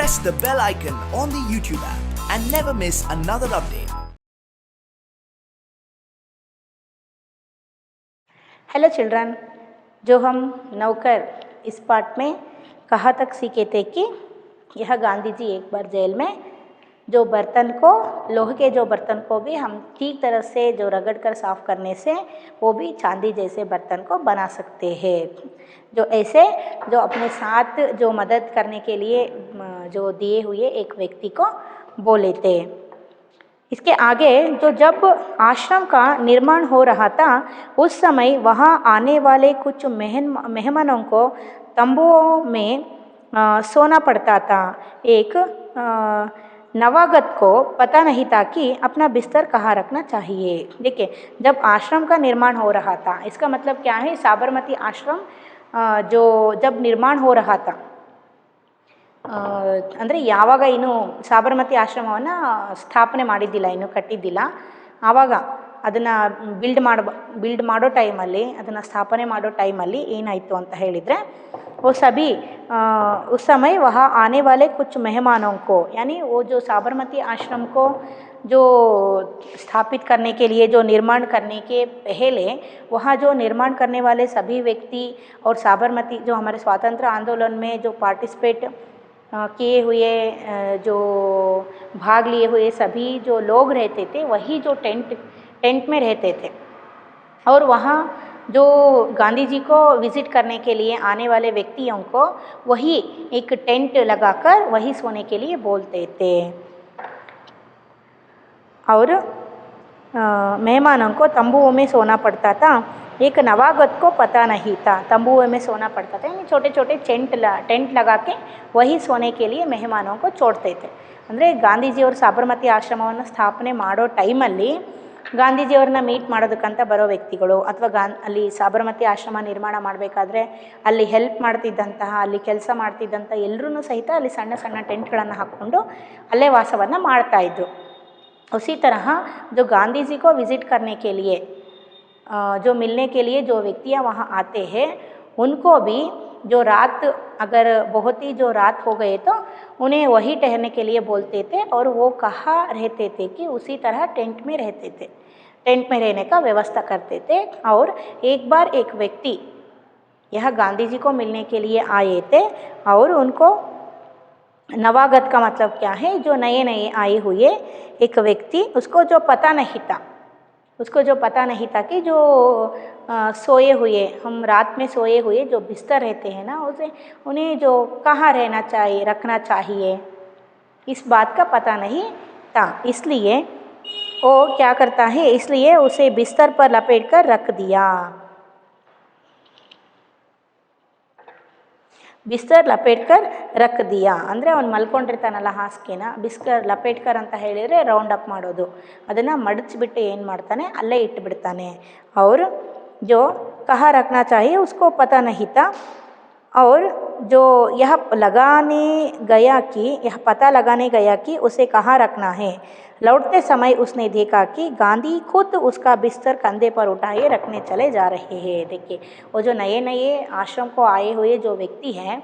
press the bell icon on the YouTube app and never miss another update. Hello children, जो हम नौकर इस part में कहाँ तक सीखे थे कि यह गांधी जी एक बार जेल में जो बर्तन को, लोहे के जो बर्तन को भी हम ठीक तरह से जो रगड़ कर साफ़ करने से वो भी चांदी जैसे बर्तन को बना सकते हैं। जो ऐसे जो अपने साथ जो मदद करने के लिए जो दिए हुए एक व्यक्ति को बोले थे। इसके आगे जो जब आश्रम का निर्माण हो रहा था उस समय वहाँ आने वाले कुछ मेहमानों को तंबुओं में सोना पड़ता था। एक नवागत को पता नहीं था कि अपना बिस्तर कहाँ रखना चाहिए। देखिए, जब आश्रम का निर्माण हो रहा था, इसका मतलब क्या है, साबरमती आश्रम जो जब निर्माण हो रहा था ಅಂದರೆ ಯಾವಾಗ ಇನ್ನು ಸಾಬರಮತಿ ಆಶ್ರಮವನ್ನು ಸ್ಥಾಪನೆ ಮಾಡಿದ್ದಿಲ್ಲ, ಇನ್ನು ಕಟ್ಟಿದ್ದಿಲ್ಲ, ಆವಾಗ ಅದನ್ನು ಬಿಲ್ಡ್ ಮಾಡೋ ಟೈಮಲ್ಲಿ, ಅದನ್ನು ಸ್ಥಾಪನೆ ಮಾಡೋ ಟೈಮಲ್ಲಿ ಏನಾಯಿತು ಅಂತ ಹೇಳಿದರೆ, वो सभी उस समय वहाँ आने वाले कुछ मेहमानों को, यानी वो जो साबरमती आश्रम को जो स्थापित करने के लिए, जो निर्माण करने के पहले वहाँ जो निर्माण करने वाले सभी व्यक्ति और साबरमती जो हमारे स्वातंत्र आंदोलन में जो पार्टिसिपेट किए हुए, जो भाग लिए हुए सभी जो लोग रहते थे, वही जो टेंट में रहते थे। और वहाँ जो गांधी जी को विज़िट करने के लिए आने वाले व्यक्तियों को वही एक टेंट लगाकर वही सोने के लिए बोलते थे। और मेहमानों को तंबुओं में सोना पड़ता था। एक नवागत को पता नहीं था, तंबुओं में सोना पड़ता था, यानी छोटे छोटे टेंट लगा के वही सोने के लिए मेहमानों को छोड़ते थे। ಅಂದರೆ ಗಾಂಧೀಜಿಯವರು ಸಾಬರಮತಿ ಆಶ್ರಮವನ್ನು ಸ್ಥಾಪನೆ ಮಾಡೋ ಟೈಮಲ್ಲಿ ಗಾಂಧೀಜಿಯವ್ರನ್ನ ಮೀಟ್ ಮಾಡೋದಕ್ಕಂತ ಬರೋ ವ್ಯಕ್ತಿಗಳು ಅಥವಾ ಅಲ್ಲಿ ಸಾಬರಮತಿ ಆಶ್ರಮ ನಿರ್ಮಾಣ ಮಾಡಬೇಕಾದ್ರೆ ಅಲ್ಲಿ ಹೆಲ್ಪ್ ಮಾಡ್ತಿದ್ದಂತಹ, ಅಲ್ಲಿ ಕೆಲಸ ಮಾಡ್ತಿದ್ದಂಥ ಎಲ್ಲರೂ ಸಹಿತ ಅಲ್ಲಿ ಸಣ್ಣ ಸಣ್ಣ ಟೆಂಟ್ಗಳನ್ನು ಹಾಕ್ಕೊಂಡು ಅಲ್ಲೇ ವಾಸವನ್ನು ಮಾಡ್ತಾಯಿದ್ರು। उसी तरह जो गांधी जी को विज़िट करने के लिए, जो मिलने के लिए जो व्यक्तियाँ वहाँ आते हैं, उनको भी जो रात, अगर बहुत ही जो रात हो गए तो उन्हें वही ठहरने के लिए बोलते थे। और वो कहाँ रहते थे कि उसी तरह टेंट में रहते थे, टेंट में रहने का व्यवस्था करते थे। और एक बार एक व्यक्ति यह गांधी जी को मिलने के लिए आए थे और उनको, नवागत का मतलब क्या है, जो नए नए आए हुए एक व्यक्ति, उसको जो पता नहीं था कि जो सोए हुए, हम रात में सोए हुए जो बिस्तर रहते हैं ना, उसे उन्हें जो कहाँ रहना चाहिए, रखना चाहिए, इस बात का पता नहीं था। इसलिए वो क्या करता है, इसलिए उसे बिस्तर पर लपेट कर रख दिया। ಬಿಸ್ತರ್ ಲಪೇಟ್ಕರ್ ರಖ್ ದಿಯಾ ಅಂದರೆ ಅವ್ನು ಮಲ್ಕೊಂಡಿರ್ತಾನಲ್ಲ ಹಾಸಿಗೆನ, ಬಿಸ್ತರ್ ಲಪೇಟ್ಕರ್ ಅಂತ ಹೇಳಿದರೆ ರೌಂಡ್ ಅಪ್ ಮಾಡೋದು, ಅದನ್ನು ಮಡಚಿಬಿಟ್ಟು ಏನು ಮಾಡ್ತಾನೆ, ಅಲ್ಲೇ ಇಟ್ಟುಬಿಡ್ತಾನೆ। और जो कहाँ रखना चाहिए उसको पता नहीं था। और जो यह पता लगाने गया कि उसे कहाँ रखना है। लौटते समय उसने देखा कि गांधी खुद उसका बिस्तर कंधे पर उठाए रखने चले जा रहे हैं। देखिए, वो जो नए नए आश्रम को आए हुए जो व्यक्ति हैं,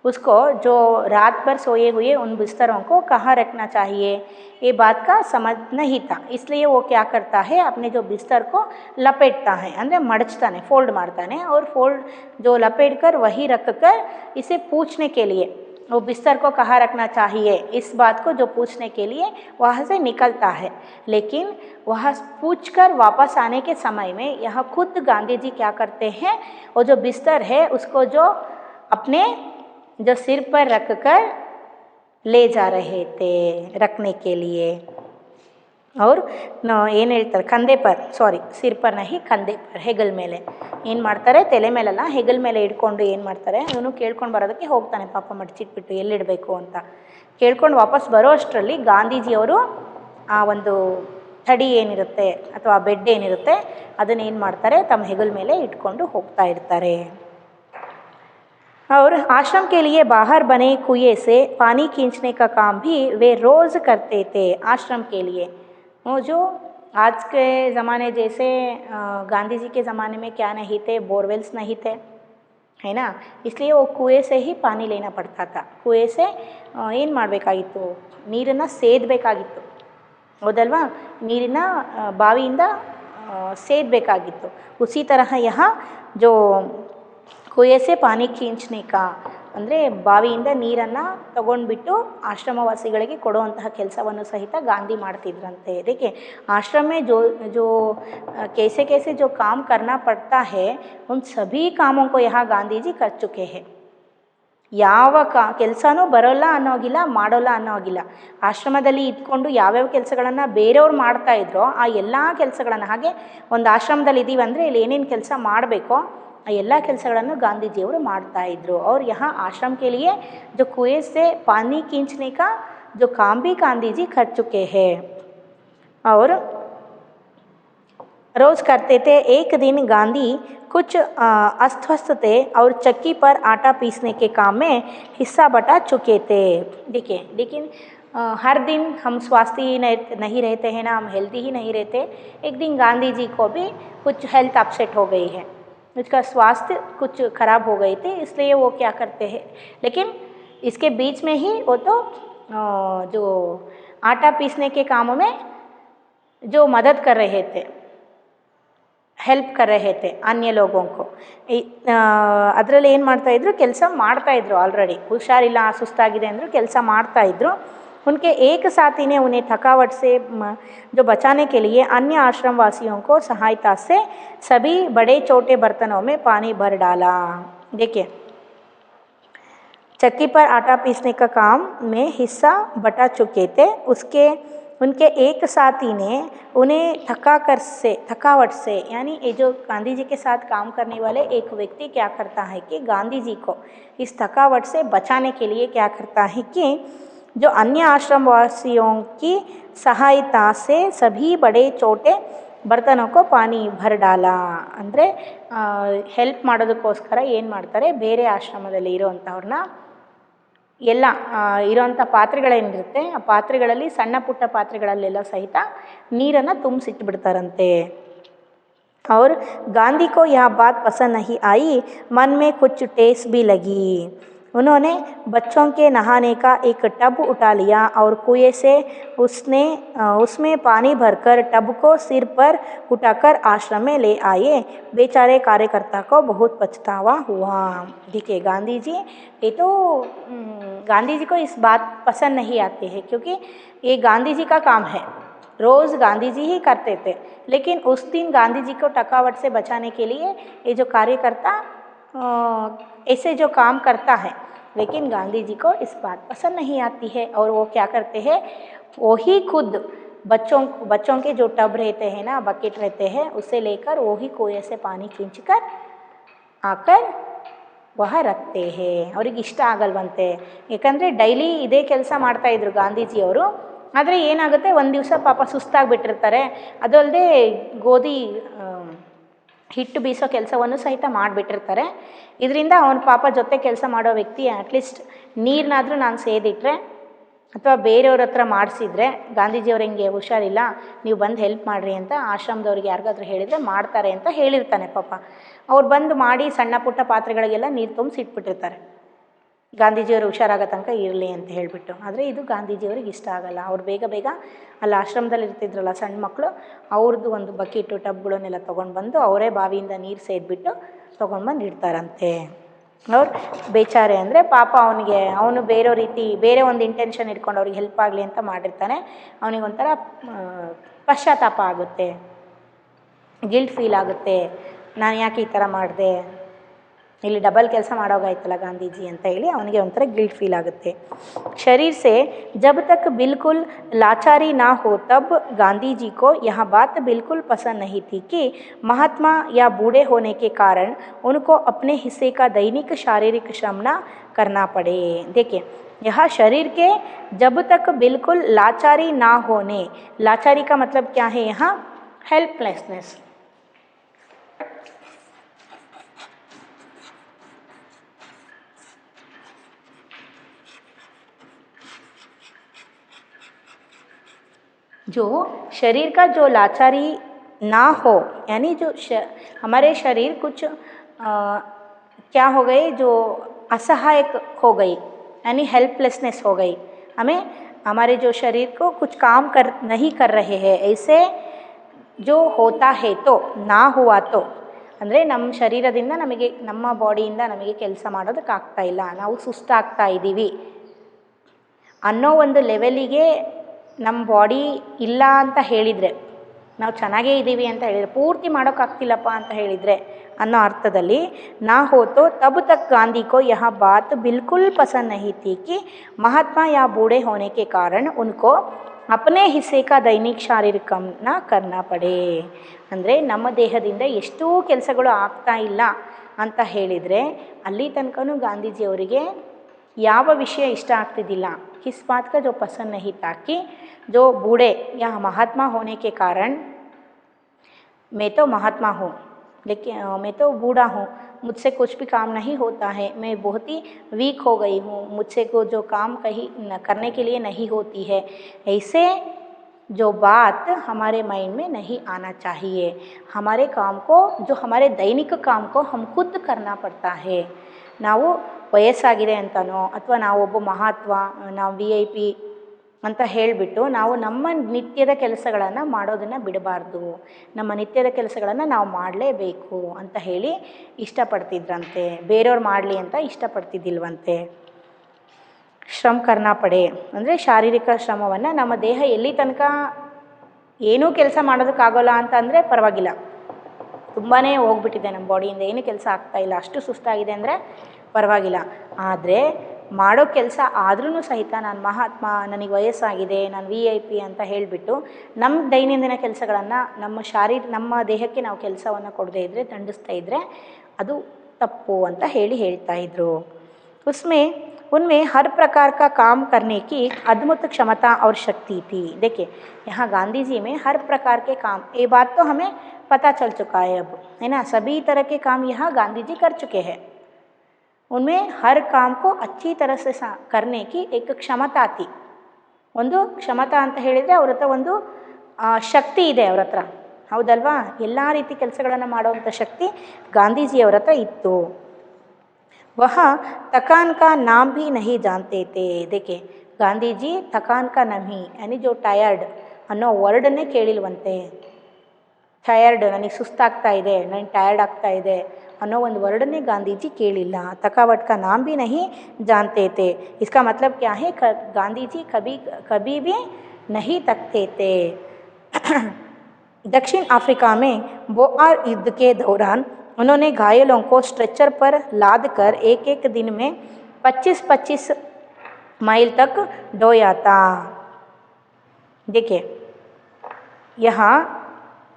उसको जो रात भर सोए हुए उन बिस्तरों को कहाँ रखना चाहिए ये बात का समझ नहीं था। इसलिए वो क्या करता है, अपने जो बिस्तर को लपेटता है, ಅಂದರೆ ಮಡಚ್ತಾನೆ, फोल्ड ಮಾಡ್ತಾನೆ, और फोल्ड जो लपेट कर वही रख कर इसे पूछने के लिए, वो बिस्तर को कहाँ रखना चाहिए इस बात को जो पूछने के लिए वहाँ से निकलता है। लेकिन वहाँ पूछकर वापस आने के समय में यह खुद गांधी जी क्या करते हैं, वो जो बिस्तर है उसको जो अपने जो सिर पर रख कर ले जा रहे थे रखने के लिए। और ಏನು ಹೇಳ್ತಾರೆ, ಕಂದೆ ಪರ್, ಸಾರಿ ಸಿರ್ ಪರ್ ನಹಿ, ಕಂದೆ ಪರ್, ಹೆಗಲ್ ಮೇಲೆ ಏನು ಮಾಡ್ತಾರೆ, ತಲೆ ಮೇಲಲ್ಲ ಹೆಗಲ್ ಮೇಲೆ ಇಟ್ಕೊಂಡು ಏನು ಮಾಡ್ತಾರೆ, ಇವನು ಕೇಳ್ಕೊಂಡು ಬರೋದಕ್ಕೆ ಹೋಗ್ತಾನೆ, ಪಾಪ ಮಡಚಿಟ್ಬಿಟ್ಟು ಎಲ್ಲಿಡಬೇಕು ಅಂತ ಕೇಳ್ಕೊಂಡು ವಾಪಸ್ ಬರೋ ಅಷ್ಟರಲ್ಲಿ ಗಾಂಧೀಜಿಯವರು ಆ ಒಂದು ಥಡಿ ಏನಿರುತ್ತೆ ಅಥವಾ ಬೆಡ್ ಏನಿರುತ್ತೆ ಅದನ್ನೇನು ಮಾಡ್ತಾರೆ, ತಮ್ಮ ಹೆಗಲ್ ಮೇಲೆ ಇಟ್ಕೊಂಡು ಹೋಗ್ತಾ ಇರ್ತಾರೆ। और आश्रम के लिए बाहर बने कुएं से पानी खींचने का काम भी वे रोज़ करते थे आश्रम के लिए। वो जो आज के ज़माने जैसे गांधी जी के ज़माने में क्या नहीं थे, बोरवेल्स नहीं थे, है ना, इसलिए वो कुएं से ही पानी लेना पड़ता था. कुएं से ಏನು ಮಾಡಬೇಕಾಗಿತ್ತು, ನೀರನ್ನು ಸೇದಬೇಕಾಗಿತ್ತು, ಹೌದಲ್ವಾ, ನೀರಿನ ಬಾವಿಯಿಂದ ಸೇದಬೇಕಾಗಿತ್ತು. उसी तरह यहाँ जो कुएं से पानी खींचने का ಅಂದರೆ ಬಾವಿಯಿಂದ ನೀರನ್ನು ತಗೊಂಡ್ಬಿಟ್ಟು ಆಶ್ರಮವಾಸಿಗಳಿಗೆ ಕೊಡುವಂತಹ ಕೆಲಸವನ್ನು ಸಹಿತ ಗಾಂಧಿ ಮಾಡ್ತಿದ್ರಂತೆ. देखिए आश्रम में जो कैसे कैसे जो काम करना पड़ता है उन सभी कामों को यहाँ गांधी जी कर चुके हैं. ಯಾವ ಕೆಲಸನೂ ಬರೋಲ್ಲ ಅನ್ನೋಗಿಲ್ಲ, ಮಾಡೋಲ್ಲ ಅನ್ನೋಗಿಲ್ಲ. ಆಶ್ರಮದಲ್ಲಿ ಇದ್ಕೊಂಡು ಯಾವ್ಯಾವ ಕೆಲಸಗಳನ್ನು ಬೇರೆಯವ್ರು ಮಾಡ್ತಾಯಿದ್ರೋ ಆ ಎಲ್ಲ ಕೆಲಸಗಳನ್ನು, ಹಾಗೆ ಒಂದು ಆಶ್ರಮದಲ್ಲಿ ಇದ್ದೀವಿ ಅಂದರೆ ಇಲ್ಲಿ ಏನೇನು ಕೆಲಸ ಮಾಡಬೇಕೋ ಆ ಎಲ್ಲ ಕೆಲಸಗಳನ್ನು ಗಾಂಧೀಜಿಯವರು ಮಾಡ್ತಾಯಿದ್ರು. और यहाँ आश्रम के लिए जो कुएं से पानी खींचने का जो काम भी गांधी जी कर चुके हैं और रोज़ करते थे. एक दिन गांधी कुछ अस्वस्थ थे और चक्की पर आटा पीसने के काम में हिस्सा बटा चुके थे. देखिए, लेकिन हर दिन हम स्वास्थ्य नहीं रहते हैं ना, हम हेल्दी ही नहीं रहते. एक दिन गांधी जी को भी कुछ हेल्थ अपसेट हो गई है, उसका स्वास्थ्य कुछ खराब हो गई थी, इसलिए वो क्या करते हैं, लेकिन इसके बीच में ही वो तो जो आटा पीसने के कामों में जो मदद कर रहे थे, ಹೆಲ್ಪ್ कर रहे थे अन्य लोगों को. ಅದರಲ್ಲಿ ಏನು ಮಾಡ್ತಾಯಿದ್ರು, ಕೆಲಸ ಮಾಡ್ತಾಯಿದ್ರು. ಆಲ್ರೆಡಿ ಹುಷಾರಿಲ್ಲ, ಸುಸ್ತಾಗಿದೆ ಅಂದರೂ ಕೆಲಸ ಮಾಡ್ತಾಯಿದ್ರು. उनके एक साथी ने उन्हें थकावट से जो बचाने के लिए अन्य आश्रम वासियों को सहायता से सभी बड़े छोटे बर्तनों में पानी भर डाला. देखिए, चक्की पर आटा पीसने का काम में हिस्सा बटा चुके थे. उनके एक साथी ने उन्हें थकावट से यानी ये जो गांधी जी के साथ काम करने वाले एक व्यक्ति क्या करता है कि गांधी जी को इस थकावट से बचाने के लिए क्या करता है कि जो अन्य आश्रम वासियों की सहायता से सभी बड़े छोटे ಬರ್ತನೋ ಪಾನಿ ಭರ್ ಡಾಲ. ಅಂದರೆ ಹೆಲ್ಪ್ ಮಾಡೋದಕ್ಕೋಸ್ಕರ ಏನು ಮಾಡ್ತಾರೆ, ಬೇರೆ ಆಶ್ರಮದಲ್ಲಿ ಇರೋವಂಥವ್ರನ್ನ ಎಲ್ಲ ಇರೋವಂಥ ಪಾತ್ರೆಗಳೇನಿರುತ್ತೆ ಆ ಪಾತ್ರೆಗಳಲ್ಲಿ, ಸಣ್ಣ ಪುಟ್ಟ ಪಾತ್ರೆಗಳಲ್ಲೆಲ್ಲ ಸಹಿತ ನೀರನ್ನು ತುಂಬಿಸಿಟ್ಬಿಡ್ತಾರಂತೆ. और गांधी को यह बात पसंद नहीं आई, मन में कुछ ठेस भी लगी. उन्होंने बच्चों के नहाने का एक टब उठा लिया और कुएं से उसमें पानी भरकर टब को सिर पर उठाकर आश्रम में ले आए. बेचारे कार्यकर्ता को बहुत पछतावा हुआ. देखिए, गांधी जी ये तो गांधी जी को इस बात पसंद नहीं आती है, क्योंकि ये गांधी जी का काम है, रोज़ गांधी जी ही करते थे. लेकिन उस दिन गांधी जी को थकावट से बचाने के लिए ये जो कार्यकर्ता ऐसे जो काम करता है, लेकिन गांधी जी को इस बात पसंद नहीं आती है. और वो क्या करते हैं, वो ही खुद बच्चों के जो टब रहते हैं ना, बकेट रहते हैं, उसे लेकर वो ही कुएं से पानी खींच कर आकर वह रखते हैं. ಅವ್ರಿಗೆ ಇಷ್ಟ ಆಗಲ್ವಂತೆ, ಯಾಕಂದರೆ ಡೈಲಿ ಇದೇ ಕೆಲಸ ಮಾಡ್ತಾಯಿದ್ರು ಗಾಂಧೀಜಿಯವರು. ಆದರೆ ಏನಾಗುತ್ತೆ, ಒಂದು ದಿವಸ ಪಾಪ ಸುಸ್ತಾಗಿಬಿಟ್ಟಿರ್ತಾರೆ. ಅದು ಅಲ್ಲದೆ ಗೋಧಿ ಹಿಟ್ಟು ಬೀಸೋ ಕೆಲಸವನ್ನು ಸಹಿತ ಮಾಡಿಬಿಟ್ಟಿರ್ತಾರೆ. ಇದರಿಂದ ಅವನ ಪಾಪ ಜೊತೆ ಕೆಲಸ ಮಾಡೋ ವ್ಯಕ್ತಿ ಅಟ್ಲೀಸ್ಟ್ ನೀರನ್ನಾದರೂ ನಾನು ಸೇದಿಟ್ರೆ ಅಥವಾ ಬೇರೆಯವ್ರ ಹತ್ರ ಮಾಡಿಸಿದ್ರೆ, ಗಾಂಧೀಜಿಯವ್ರು ಹಿಂಗೆ ಹುಷಾರಿಲ್ಲ, ನೀವು ಬಂದು ಹೆಲ್ಪ್ ಮಾಡಿರಿ ಅಂತ ಆಶ್ರಮದವ್ರಿಗೆ ಯಾರಿಗಾದ್ರೂ ಹೇಳಿದರೆ ಮಾಡ್ತಾರೆ ಅಂತ ಹೇಳಿರ್ತಾನೆ ಪಾಪ. ಅವ್ರು ಬಂದು ಮಾಡಿ ಸಣ್ಣ ಪುಟ್ಟ ಪಾತ್ರೆಗಳಿಗೆಲ್ಲ ನೀರು ತುಂಬಿಸಿಟ್ಬಿಟ್ಟಿರ್ತಾರೆ, ಗಾಂಧೀಜಿಯವರು ಹುಷಾರಾಗೋ ತನಕ ಇರಲಿ ಅಂತ ಹೇಳಿಬಿಟ್ಟು. ಆದರೆ ಇದು ಗಾಂಧೀಜಿಯವ್ರಿಗೆ ಇಷ್ಟ ಆಗಲ್ಲ. ಅವ್ರು ಬೇಗ ಬೇಗ ಅಲ್ಲಿ ಆಶ್ರಮದಲ್ಲಿ ಇರ್ತಿದ್ರಲ್ಲ ಸಣ್ಣ ಮಕ್ಕಳು, ಅವ್ರದ್ದು ಒಂದು ಬಕೆಟು ಟಬ್ಗಳನ್ನೆಲ್ಲ ತೊಗೊಂಡು ಬಂದು ಅವರೇ ಬಾವಿಯಿಂದ ನೀರು ಸೇದ್ಬಿಟ್ಟು ತೊಗೊಂಡ್ಬಂದು ಇಡ್ತಾರಂತೆ. ಅವ್ರು ಬೇಚಾರೆ ಅಂದರೆ ಪಾಪ ಅವನು ಬೇರೆ ಒಂದು ಇಂಟೆನ್ಷನ್ ಇಟ್ಕೊಂಡು ಅವ್ರಿಗೆ ಹೆಲ್ಪ್ ಆಗಲಿ ಅಂತ ಮಾಡಿರ್ತಾನೆ. ಅವನಿಗೊಂಥರ ಪಶ್ಚಾತ್ತಾಪ ಆಗುತ್ತೆ, ಗಿಲ್ಟ್ ಫೀಲ್ ಆಗುತ್ತೆ, ನಾನು ಯಾಕೆ ಈ ಥರ ಮಾಡಿದೆ, ಇಲ್ಲಿ ಡಬಲ್ ಕೆಲಸ ಮಾಡೋಗಾಯ್ತಲ್ಲ ಗಾಂಧೀಜಿ ಅಂತ ಹೇಳಿ ಅವನಿಗೆ ಒಂಥರ ಗಿಲ್ಟ್ ಫೀಲ್ ಆಗುತ್ತೆ. शरीर से जब तक बिल्कुल लाचारी ना हो तब गांधी जी को यह बात बिल्कुल पसंद नहीं थी कि महात्मा या बूढ़े होने के कारण उनको अपने हिस्से का दैनिक शारीरिक श्रम न करना पड़े. देखिए, यह शरीर के जब तक बिल्कुल लाचारी ना होने, लाचारी का मतलब क्या है यहाँ, हेल्पलेसनेस. जो शरीर का जो लाचारी ना हो, यानी जो हमारे शरीर कुछ क्या हो गई, जो असहायक हो गई, यानी हेल्पलेसनेस हो गई। हमें हमारे जो शरीर को कुछ काम कर नहीं कर रहे हैं, ऐसे जो होता है तो ನಾ हुआ तो ಅಂದರೆ ನಮ್ಮ ಶರೀರದಿಂದ ನಮಗೆ, ನಮ್ಮ ಬಾಡಿಯಿಂದ ನಮಗೆ ಕೆಲಸ ಮಾಡೋದಕ್ಕಾಗ್ತಾ ಇಲ್ಲ, ನಾವು ಸುಸ್ತಾಗ್ತಾ ಇದ್ದೀವಿ ಅನ್ನೋ ಒಂದು ಲೆವೆಲಿಗೆ ನಮ್ಮ ಬಾಡಿ ಇಲ್ಲ ಅಂತ ಹೇಳಿದರೆ, ನಾವು ಚೆನ್ನಾಗೇ ಇದ್ದೀವಿ ಅಂತ ಹೇಳಿದರೆ, ಪೂರ್ತಿ ಮಾಡೋಕ್ಕಾಗ್ತಿಲ್ಲಪ್ಪ ಅಂತ ಹೇಳಿದರೆ ಅನ್ನೋ ಅರ್ಥದಲ್ಲಿ ನಾ ಹೋತೋ ತಬ್ ತಕ್ ಗಾಂಧಿ ಕೋ ಯಹ ಬಾತ್ ಬಿಲ್ಕುಲ್ ಪಸಂದ್ ನಹೀ ಥी कि महात्मा या बूढ़े होने के कारण उनको अपने हिस्से का ದೈನಿಕ್ ಶಾರೀರಿಕ ಕಾಮ್ನ ಕರ್ನಾ ಪಡೆ. ಅಂದರೆ ನಮ್ಮ ದೇಹದಿಂದ ಎಷ್ಟೂ ಕೆಲಸಗಳು ಆಗ್ತಾ ಇಲ್ಲ ಅಂತ ಹೇಳಿದರೆ ಅಲ್ಲಿ ತನಕನೂ ಗಾಂಧೀಜಿಯವರಿಗೆ ಯಾವ ವಿಷಯ ಇಷ್ಟ ಆಗ್ತಿದ್ದಿಲ್ಲ. किस बात का जो पसंद नहीं था कि जो बूढ़े या महात्मा होने के कारण, मैं तो महात्मा हूँ लेकिन मैं तो बूढ़ा हूँ, मुझसे कुछ भी काम नहीं होता है, मैं बहुत ही वीक हो गई हूँ, मुझसे को जो काम कहीं करने के लिए नहीं होती है, ऐसे जो बात हमारे माइंड में नहीं आना चाहिए. हमारे काम को, जो हमारे दैनिक काम को हम खुद करना पड़ता है. ನಾವು ವಯಸ್ಸಾಗಿದೆ ಅಂತನೋ ಅಥವಾ ನಾವೊಬ್ಬ ಮಹಾತ್ಮ, ನಾವು VIP ಅಂತ ಹೇಳಿಬಿಟ್ಟು ನಾವು ನಮ್ಮ ನಿತ್ಯದ ಕೆಲಸಗಳನ್ನು ಮಾಡೋದನ್ನು ಬಿಡಬಾರ್ದು, ನಮ್ಮ ನಿತ್ಯದ ಕೆಲಸಗಳನ್ನು ನಾವು ಮಾಡಲೇಬೇಕು ಅಂತ ಹೇಳಿ ಇಷ್ಟಪಡ್ತಿದ್ರಂತೆ. ಬೇರೆಯವ್ರು ಮಾಡಲಿ ಅಂತ ಇಷ್ಟಪಡ್ತಿದ್ದಿಲ್ವಂತೆ. ಶ್ರಮ ಕರ್ನಾ ಪಡೆ ಅಂದರೆ ಶಾರೀರಿಕ ಶ್ರಮವನ್ನು, ನಮ್ಮ ದೇಹ ಎಲ್ಲಿ ತನಕ ಏನೂ ಕೆಲಸ ಮಾಡೋದಕ್ಕಾಗೋಲ್ಲ ಅಂತ ಅಂದರೆ ಪರವಾಗಿಲ್ಲ, ತುಂಬಾ ಹೋಗ್ಬಿಟ್ಟಿದೆ ನಮ್ಮ ಬಾಡಿಯಿಂದ, ಏನೂ ಕೆಲಸ ಆಗ್ತಾಯಿಲ್ಲ, ಅಷ್ಟು ಸುಸ್ತಾಗಿದೆ ಅಂದರೆ ಪರವಾಗಿಲ್ಲ. ಆದರೆ ಮಾಡೋ ಕೆಲಸ ಆದ್ರೂ ಸಹಿತ ನಾನು ಮಹಾತ್ಮ, ನನಗೆ ವಯಸ್ಸಾಗಿದೆ, ನಾನು VIP ಅಂತ ಹೇಳಿಬಿಟ್ಟು ನಮ್ಮ ದೈನಂದಿನ ಕೆಲಸಗಳನ್ನು, ನಮ್ಮ ದೇಹಕ್ಕೆ ನಾವು ಕೆಲಸವನ್ನು ಕೊಡದೇ ಇದ್ದರೆ, ದಂಡಿಸ್ತಾ ಇದ್ದರೆ ಅದು ತಪ್ಪು ಅಂತ ಹೇಳ್ತಾ ಇದ್ರು. उनमें हर प्रकार का काम करने की अद्भुत क्षमता और शक्ति थी. देखिए यहाँ गांधी जी में हर प्रकार के काम, ये बात तो हमें पता चल चुका है अब, है ना. सभी तरह के काम यहाँ गांधी जी कर चुके हैं. उनमें हर काम को अच्छी तरह से करने की एक क्षमता थी. ಒಂದು ಕ್ಷಮತಾ ಅಂತ ಹೇಳಿದರೆ ಅವ್ರ ಹತ್ರ ಒಂದು ಶಕ್ತಿ ಇದೆ ಅವ್ರ ಹತ್ರ, ಹೌದಲ್ವಾ. ಎಲ್ಲ ರೀತಿ ಕೆಲಸಗಳನ್ನು ಮಾಡುವಂಥ ಶಕ್ತಿ ಗಾಂಧೀಜಿಯವರ ಹತ್ರ ಇತ್ತು. वह थकान का नाम भी नहीं जानते थे. देखिए ಗಾಂಧಿ ಜಿ ಥಕಾನ್ ಕಾ ನಮಿ, ಯಾನಿ ಜೋ ಟಯರ್ಡ್ ಅನ್ನೋ ವರ್ಡನ್ನೇ ಕೇಳಿಲ್ವಂತೆ. ಟಯರ್ಡ್, ನನಗೆ ಸುಸ್ತಾಗ್ತಾ ಇದೆ, ನನಗೆ ಟಯರ್ಡ್ ಆಗ್ತಾ ಇದೆ ಅನ್ನೋ ಒಂದು ವರ್ಡನ್ನೇ ಗಾಂಧೀಜಿ ಕೇಳಿಲ್ಲ. थकावट का नाम भी नहीं जानते थे. इसका मतलब क्या है, गांधी जी कभी भी नहीं थकते थे. दक्षिण अफ्रीका में बोआर युद्ध के दौरान उन्होंने घायलों को स्ट्रेचर पर लाद कर एक दिन में 25-25 मील तक ढोया था. देखिए यहाँ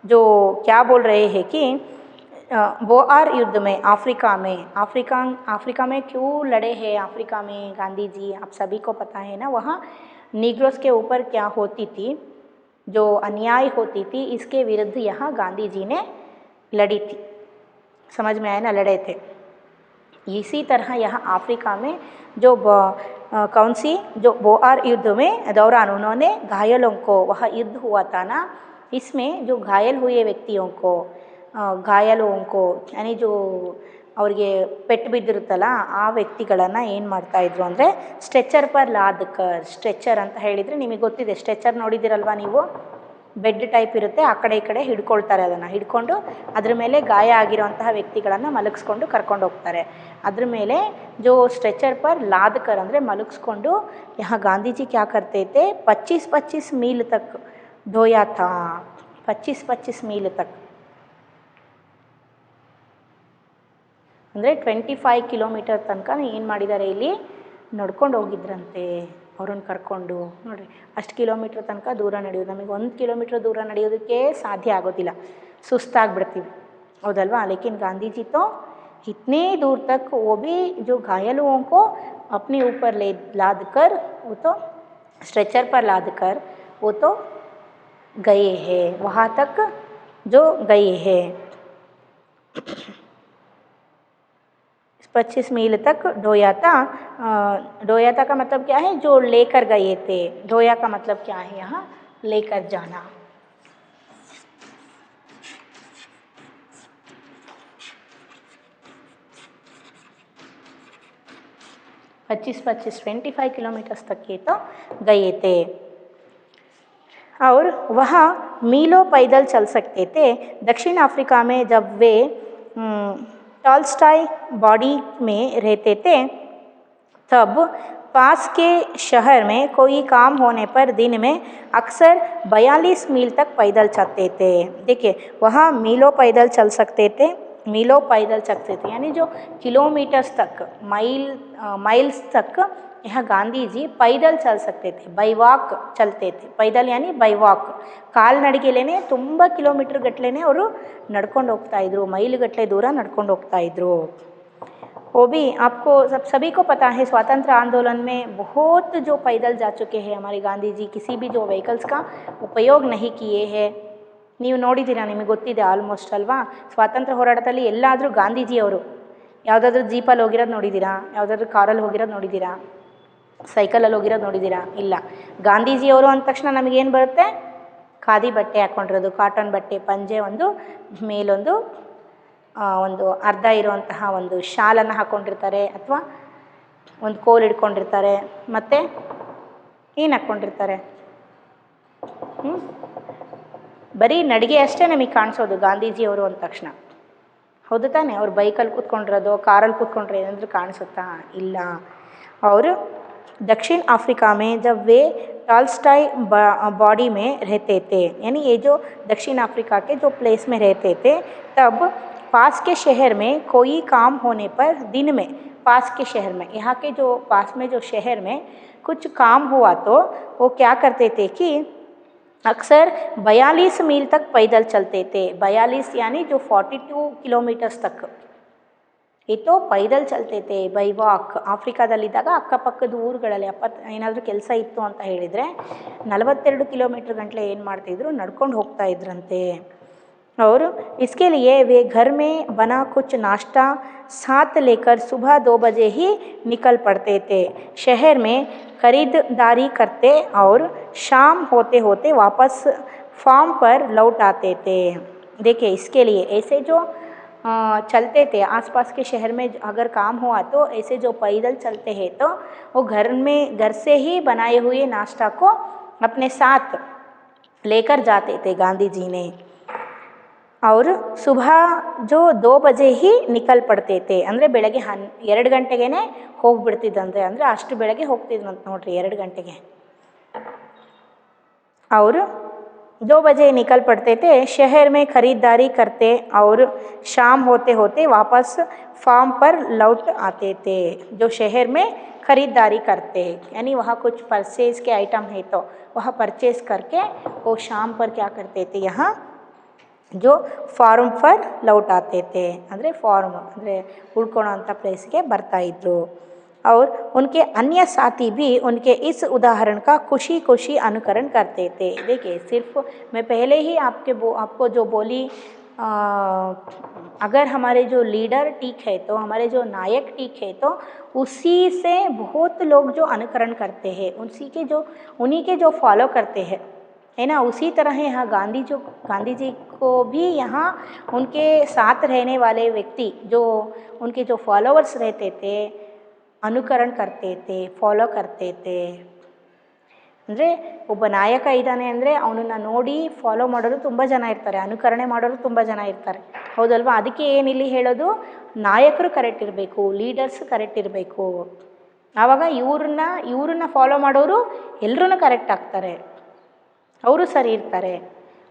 जो क्या बोल रहे हैं कि बोआर युद्ध में अफ्रीका में क्यों लड़े हैं, अफ्रीका में गांधी जी, आप सभी को पता है ना. वहाँ नीग्रोस के ऊपर क्या होती थी, जो अन्याय होती थी, इसके विरुद्ध यहाँ गांधी जी ने लड़ी थी. समझ में आया ना, लड़े थे. इसी तरह यहाँ अफ्रीका में जो कौन सी जो बोआर युद्ध में दौरान उन्होंने घायलों को, वह युद्ध हुआ था ना, इसमें जो घायल हुए व्यक्तियों को, यानी जो ಅವ್ರಿಗೆ ಪೆಟ್ಟು ಬಿದ್ದಿರುತ್ತಲ್ಲ ಆ ವ್ಯಕ್ತಿಗಳನ್ನು ಏನು ಮಾಡ್ತಾಯಿದ್ರು ಅಂದರೆ ಸ್ಟ್ರೆಚರ್ ಪರ್ ಲಾದ್ಕರ್. ಸ್ಟ್ರೆಚರ್ ಅಂತ ಹೇಳಿದರೆ ನಿಮಗೆ ಗೊತ್ತಿದೆ, ಸ್ಟ್ರೆಚರ್ ನೋಡಿದ್ದೀರಲ್ವ ನೀವು, ಬೆಡ್ ಟೈಪ್ ಇರುತ್ತೆ, ಆ ಕಡೆ ಈ ಕಡೆ ಹಿಡ್ಕೊಳ್ತಾರೆ, ಅದನ್ನು ಹಿಡ್ಕೊಂಡು ಅದ್ರ ಮೇಲೆ ಗಾಯ ಆಗಿರೋಂತಹ ವ್ಯಕ್ತಿಗಳನ್ನು ಮಲಗಿಸ್ಕೊಂಡು ಕರ್ಕೊಂಡು ಹೋಗ್ತಾರೆ. ಅದ್ರ ಮೇಲೆ ಜೋ ಸ್ಟ್ರೆಚರ್ ಪರ್ ಲಾದ್ಕರ್ ಅಂದರೆ ಮಲಗಿಸ್ಕೊಂಡು, यहाँ गांधी जी क्या करते थे, 25-25 मील तक ढोया था. 25-25 मील तक ಅಂದರೆ 25 ಕಿಲೋಮೀಟರ್ ತನಕ ಏನು ಮಾಡಿದ್ದಾರೆ, ಇಲ್ಲಿ ನಡ್ಕೊಂಡು ಹೋಗಿದ್ರಂತೆ ಅವ್ರನ್ನ ಕರ್ಕೊಂಡು. ನೋಡಿರಿ, ಅಷ್ಟು ಕಿಲೋಮೀಟ್ರ್ ತನಕ ದೂರ ನಡೆಯೋದು, ನಮಗೆ 1 ಕಿಲೋಮೀಟ್ರ್ ದೂರ ನಡೆಯೋದಕ್ಕೆ ಸಾಧ್ಯ ಆಗೋದಿಲ್ಲ, ಸುಸ್ತಾಗ್ಬಿಡ್ತೀವಿ, ಹೌದಲ್ವಾ. ಲೇಕಿನ್ ಗಾಂಧಿ ಜಿ तो इतने दूर तक, वो भी जो घायलों को अपने ऊपर लाद कर, वो तो स्ट्रेचर पर लाद कर वो तो गए हैं, वहाँ तक जो गए हैं. 25 मील तक ढोया था. ढोया था का मतलब क्या है, जो लेकर गए थे. ढोया का मतलब क्या है, यहाँ लेकर जाना. 25-25 25 किलोमीटर्स तक के तो गए थे। और वहाँ मीलों पैदल चल सकते थे। दक्षिण अफ्रीका में जब वे टॉल्स्टॉय बॉडी में रहते थे तब पास के शहर में कोई काम होने पर दिन में अक्सर 42 मील तक पैदल चलते थे। देखिए वहाँ मीलों पैदल चल सकते थे, मीलों पैदल चलते थे यानी जो किलोमीटर्स तक माइल्स तक यहाँ गांधी जी पैदल चल सकते थे, बाई वाक चलते थे। पैदल यानी बाई वाक, ಕಾಲ್ನಡಿಗೆಲೇನೆ ತುಂಬ ಕಿಲೋಮೀಟರ್ ಗಟ್ಟಲೆ ಅವರು ನಡ್ಕೊಂಡು ಹೋಗ್ತಾ ಇದ್ರು, ಮೈಲು ಗಟ್ಟಲೆ ದೂರ ನಡ್ಕೊಂಡು ಹೋಗ್ತಾ ಇದ್ರು। वो भी आपको सभी को पता है स्वातंत्र आंदोलन में बहुत जो पैदल जा चुके हैं हमारे गांधी जी, किसी भी जो व्हीकल्स का उपयोग नहीं किए हैं। ನೀವು ನೋಡಿದ್ದೀರಾ, ನಿಮಗೆ ಗೊತ್ತಿದೆ ಆಲ್ಮೋಸ್ಟ್ ಅಲ್ವಾ। ಸ್ವಾತಂತ್ರ್ಯ ಹೋರಾಟದಲ್ಲಿ ಎಲ್ಲಾದರೂ ಗಾಂಧೀಜಿಯವರು ಯಾವುದಾದ್ರೂ ಜೀಪಲ್ಲಿ ಹೋಗಿರೋದು ನೋಡಿದ್ದೀರಾ, ಯಾವುದಾದ್ರೂ ಕಾರಲ್ಲಿ ಹೋಗಿರೋದು ನೋಡಿದ್ದೀರಾ, ಸೈಕಲಲ್ಲಿ ಹೋಗಿರೋದು ನೋಡಿದ್ದೀರಾ? ಇಲ್ಲ। ಗಾಂಧೀಜಿಯವರು ಅಂದ ತಕ್ಷಣ ನಮಗೇನು ಬರುತ್ತೆ? ಖಾದಿ ಬಟ್ಟೆ ಹಾಕ್ಕೊಂಡಿರೋದು, ಕಾಟನ್ ಬಟ್ಟೆ, ಪಂಜೆ, ಒಂದು ಮೇಲೊಂದು ಒಂದು ಅರ್ಧ ಇರುವಂತಹ ಒಂದು ಶಾಲನ್ನು ಹಾಕ್ಕೊಂಡಿರ್ತಾರೆ, ಅಥವಾ ಒಂದು ಕೋಲ್ ಹಿಡ್ಕೊಂಡಿರ್ತಾರೆ, ಮತ್ತು ಏನು ಹಾಕ್ಕೊಂಡಿರ್ತಾರೆ? ಬರೀ ನಡಿಗೆ ಅಷ್ಟೇ ನಮಗೆ ಕಾಣಿಸೋದು ಗಾಂಧೀಜಿಯವರು ಅಂದ ತಕ್ಷಣ, ಹೌದು ತಾನೆ? ಅವ್ರು ಬೈಕಲ್ಲಿ ಕೂತ್ಕೊಂಡಿರೋದು, ಕಾರಲ್ಲಿ ಕೂತ್ಕೊಂಡ್ರೆ ಏನಾದರೂ ಕಾಣಿಸುತ್ತಾ? ಇಲ್ಲ। ಅವರು दक्षिण अफ्रीका में जब वे टॉल्स्टॉय बॉडी में रहते थे, यानी ये जो दक्षिण अफ्रीका के जो प्लेस में रहते थे, तब पास के शहर में कोई काम होने पर दिन में, पास के शहर में, यहाँ के जो पास में जो शहर में कुछ काम हुआ तो वो क्या करते थे कि अक्सर 42 मील तक पैदल चलते थे। 42 यानी जो 42 किलोमीटर्स तक ये तो पैदल चलते थे ಬೈ ವಾಕ್। ಆಫ್ರಿಕಾದಲ್ಲಿದ್ದಾಗ ಅಕ್ಕಪಕ್ಕದ ಊರುಗಳಲ್ಲಿ ಏನಾದರೂ ಕೆಲಸ ಇತ್ತು ಅಂತ ಹೇಳಿದರೆ 42 ಕಿಲೋಮೀಟರ್ ಗಂಟಲೆ ಏನು ಮಾಡ್ತಿದ್ರು? ನಡ್ಕೊಂಡು ಹೋಗ್ತಾ ಇದ್ರಂತೆ। और इसके लिए वे घर में बना कुछ नाश्ता साथ लेकर सुबह 2 बजे ही निकल पड़ते थे। शहर में खरीदारी करते और शाम होते होते वापस फार्म पर लौट आते थे। देखिए इसके लिए ऐसे जो चलते थे आसपास के शहर में, अगर काम हुआ तो ऐसे जो पैदल चलते हैं तो वो घर से ही बनाए हुए नाश्ता को अपने साथ लेकर जाते थे गांधी जी ने। और सुबह जो 2 बजे ही निकल पड़ते थे, ಅಂದರೆ ಬೆಳಗ್ಗೆ 2 ಗಂಟೆಗೆ ಹೋಗ್ಬಿಡ್ತಿದ್ದಂತೆ, ಅಂದರೆ ಅಷ್ಟು ಬೆಳಗ್ಗೆ ಹೋಗ್ತಿದ್ರಂತ ನೋಡ್ರಿ 2 ಗಂಟೆಗೆ। और 2 बजे निकल पड़ते थे, शहर में खरीदारी करते और शाम होते होते वापस फार्म पर लौट आते थे। जो शहर में खरीदारी करते यानी वहाँ कुछ परचेज़ के आइटम है तो वहाँ परचेज़ करके वो शाम पर क्या करते थे? यहाँ जो ಫಾರ್ಮ್ ಫರ್ ಲೌಟ್ ಆತೆ थे, ಅಂದರೆ ಫಾರ್ಮ್ ಅಂದರೆ ಉಳ್ಕೊಳ್ಳೋ ಅಂಥ ಪ್ಲೇಸ್ಗೆ ಬರ್ತಾಯಿದ್ರು। और उनके अन्य साथी भी उनके इस उदाहरण का खुशी खुशी अनुकरण करते थे। देखिए सिर्फ मैं पहले ही आपको जो बोली, अगर हमारे जो लीडर ठीक है तो हमारे जो नायक ठीक है तो उसी से बहुत लोग जो अनुकरण करते हैं, उन्हीं के जो फॉलो करते हैं, है ना। उसी तरह यहाँ गांधी जी को भी यहाँ उनके साथ रहने वाले व्यक्ति, जो उनके जो फॉलोवर्स रहते थे, ಅನುಕರಣ करते थे, ಫಾಲೋ करते थे। ಅಂದರೆ ಒಬ್ಬ ನಾಯಕ ಇದ್ದಾನೆ ಅಂದರೆ ಅವನನ್ನು ನೋಡಿ ಫಾಲೋ ಮಾಡೋರು ತುಂಬ ಜನ ಇರ್ತಾರೆ, ಅನುಕರಣೆ ಮಾಡೋರು ತುಂಬ ಜನ ಇರ್ತಾರೆ, ಹೌದಲ್ವಾ? ಅದಕ್ಕೆ ಏನಿಲ್ಲಿ ಹೇಳೋದು, ನಾಯಕರು ಕರೆಕ್ಟ್ ಇರಬೇಕು, ಲೀಡರ್ಸ್ ಕರೆಕ್ಟ್ ಇರಬೇಕು, ಆವಾಗ ಇವ್ರನ್ನ ಫಾಲೋ ಮಾಡೋರು ಎಲ್ಲರೂ ಕರೆಕ್ಟ್ ಆಗ್ತಾರೆ, ಅವರು ಸರಿ ಇರ್ತಾರೆ,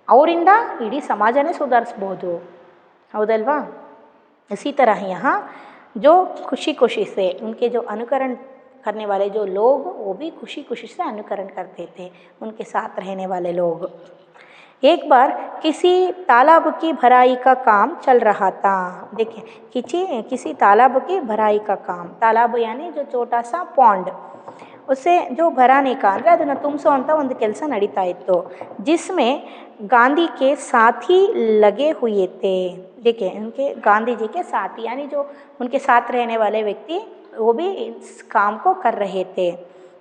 ಅವರಿಂದ ಇಡೀ ಸಮಾಜನೇ ಸುಧಾರಿಸ್ಬೋದು, ಹೌದಲ್ವಾ? इसी तरह यहाँ जो खुशी खुशी से उनके जो अनुकरण करने वाले जो लोग, वो भी खुशी खुशी से अनुकरण करते थे, उनके साथ रहने वाले लोग। एक बार किसी तालाब की भराई का काम चल रहा था। देखिए किसी तालाब की भराई का काम, तालाब यानी जो छोटा सा पॉन्ड, उसे जो भराने का ಅಂದರೆ ಅದನ್ನು ತುಂಬಿಸೋವಂಥ ಒಂದು ಕೆಲಸ ನಡೀತಾ ಇತ್ತು, जिसमें गांधी के साथी लगे हुए थे। देखिए उनके गांधी जी के साथी यानी जो उनके साथ रहने वाले व्यक्ति, वो भी इस काम को कर रहे थे,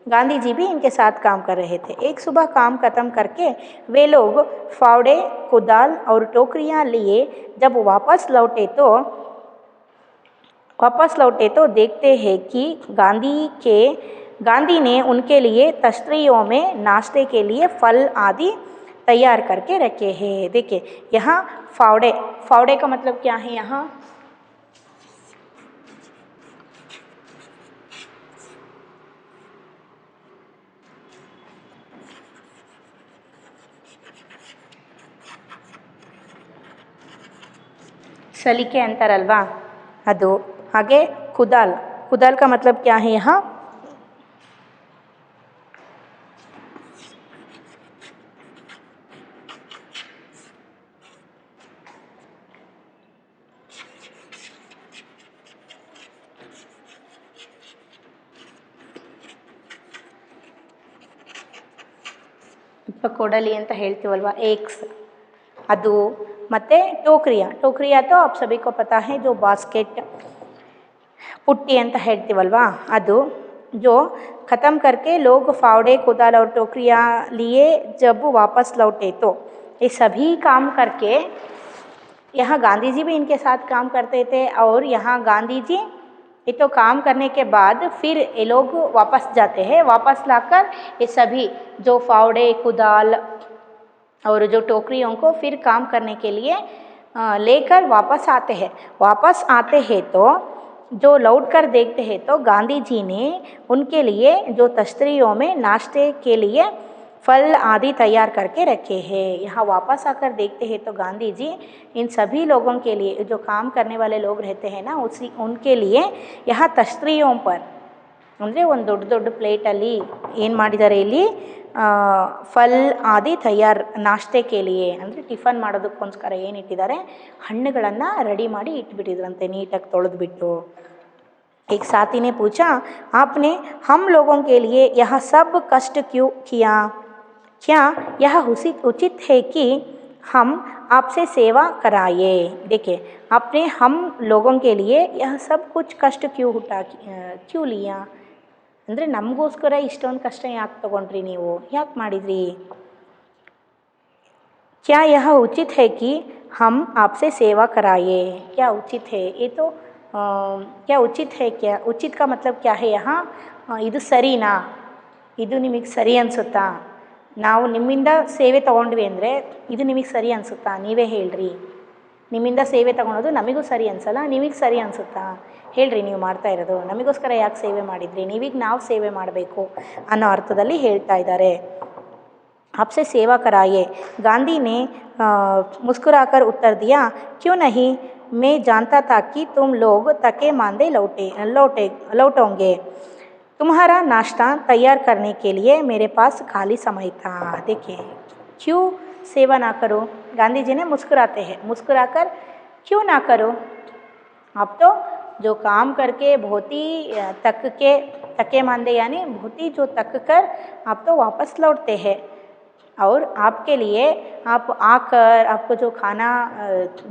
गांधी जी भी इनके साथ काम कर रहे थे। एक सुबह काम ख़त्म करके वे लोग फावड़े, कुदाल और टोकरियाँ लिए जब वापस लौटे तो वापस लौटे तो देखते हैं कि गांधी ने उनके लिए तश्तरियों में नाश्ते के लिए फल आदि तैयार करके रखे हैं। देखिए यहाँ फावड़े, फावड़े का मतलब क्या है यहाँ? ಸಲಿಕೆ ಅಂತಾರಲ್ವಾ ಅದು. ಹಾಗೆ ಕುದಾಲ್, ಕುದಾಲ್ का मतलब क्या है यहाँ? ಕೊಡಲಿ ಅಂತ ಹೇಳ್ತೀವಲ್ವ, ಏಕ್ಸ್ ಅದು. ಮತ್ತು ಟೋಕ್ರಿಯಾ, ಟೋಕ್ರಿಯಾ तो आप सभी को पता है जो बास्केट पुट्टी ಅಂತ ಹೇಳ್ತೀವಲ್ವಾ ಅದು. जो ख़त्म करके लोग फावड़े, कुदाल और टोकरियाँ लिए जब वापस लौटे तो ये सभी काम करके, यहाँ गांधी जी भी इनके साथ काम करते थे और यहाँ गांधी जी ये तो काम करने के बाद फिर ये लोग वापस जाते हैं। वापस लाकर ये सभी जो फावड़े, कुदाल और जो टोकरियों को फिर काम करने के लिए लेकर वापस आते हैं। वापस आते हैं तो जो लौट कर देखते हैं तो गांधी जी ने उनके लिए जो तश्तरियों में नाश्ते के लिए फल आदि तैयार करके रखे हैं। यहाँ वापस आकर देखते हैं तो गांधी जी इन सभी लोगों के लिए, जो काम करने वाले लोग रहते हैं ना, उनके लिए यहाँ तश्तरियों पर ಅಂದರೆ ಒಂದು ದೊಡ್ಡ ದೊಡ್ಡ ಪ್ಲೇಟಲ್ಲಿ ಏನು ಮಾಡಿದ್ದಾರೆ ಇಲ್ಲಿ ಫಲ್ ಆದಿ ತಯಾರ್ ನಾಷ್ಟೆ ಕೇಲಿಯೇ ಅಂದರೆ ಟಿಫನ್ ಮಾಡೋದಕ್ಕೋಸ್ಕರ ಏನು ಇಟ್ಟಿದ್ದಾರೆ, ಹಣ್ಣುಗಳನ್ನು ರೆಡಿ ಮಾಡಿ ಇಟ್ಬಿಟ್ಟಿದ್ರಂತೆ ನೀಟಾಗಿ ತೊಳೆದ್ಬಿಟ್ಟು. एक साथी ने पूछा, आपने हम लोगों के लिए यह सब कष्ट क्यों किया? क्या यह उचित है कि हम आपसे सेवा कराए? देखिए आपने हम लोगों के लिए यह सब कुछ कष्ट क्यों लिया ಅಂದರೆ ನಮಗೋಸ್ಕರ ಇಷ್ಟೊಂದು ಕಷ್ಟ ಯಾಕೆ ತಗೊಂಡ್ರಿ, ನೀವು ಯಾಕೆ ಮಾಡಿದ್ರಿ? क्या यह उचित है कि हम आपसे सेवा कराए? क्या उचित है? ये तो क्या उचित है? क्या उचित का मतलब क्या है यहाँ? ಇದು ಸರಿನಾ, ಇದು ನಿಮಗೆ ಸರಿ ಅನಿಸುತ್ತಾ? ನಾವು ನಿಮ್ಮಿಂದ ಸೇವೆ ತೊಗೊಂಡ್ವಿ ಅಂದರೆ ಇದು ನಿಮಗೆ ಸರಿ ಅನಿಸುತ್ತಾ? ನೀವೇ ಹೇಳ್ರಿ. ನಿಮ್ಮಿಂದ ಸೇವೆ ತೊಗೊಳೋದು ನಮಗೂ ಸರಿ ಅನಿಸಲ್ಲ, ನಿಮಗೆ ಸರಿ ಅನಿಸುತ್ತಾ? ಹೇಳ್ರಿ, ನೀವು ಮಾಡ್ತಾ ಇರೋದು ನಮಗೋಸ್ಕರ ಯಾಕೆ ಸೇವೆ ಮಾಡಿದ್ರಿ, ನೀವೀಗ ನಾವು ಸೇವೆ ಮಾಡಬೇಕು ಅನ್ನೋ ಅರ್ಥದಲ್ಲಿ ಹೇಳ್ತಾ ಇದ್ದಾರೆ. आपसे सेवा कराइए. गांधी ने मुस्कुराकर उत्तर दिया, क्यों नहीं, मैं जानता था कि तुम लोग थके मांदे लौटोगे. तुम्हारा नाश्ता तैयार करने के लिए मेरे पास खाली समय था. देखिए क्यों सेवा ना करो? गांधी जी ने मुस्कुराते हैं, मुस्कुराकर क्यों ना करो? आप तो जो काम करके बहुत ही थके मांदे यानी बहुत ही जो थक कर आप तो वापस लौटते हैं और आपके लिए आप आकर आपको जो खाना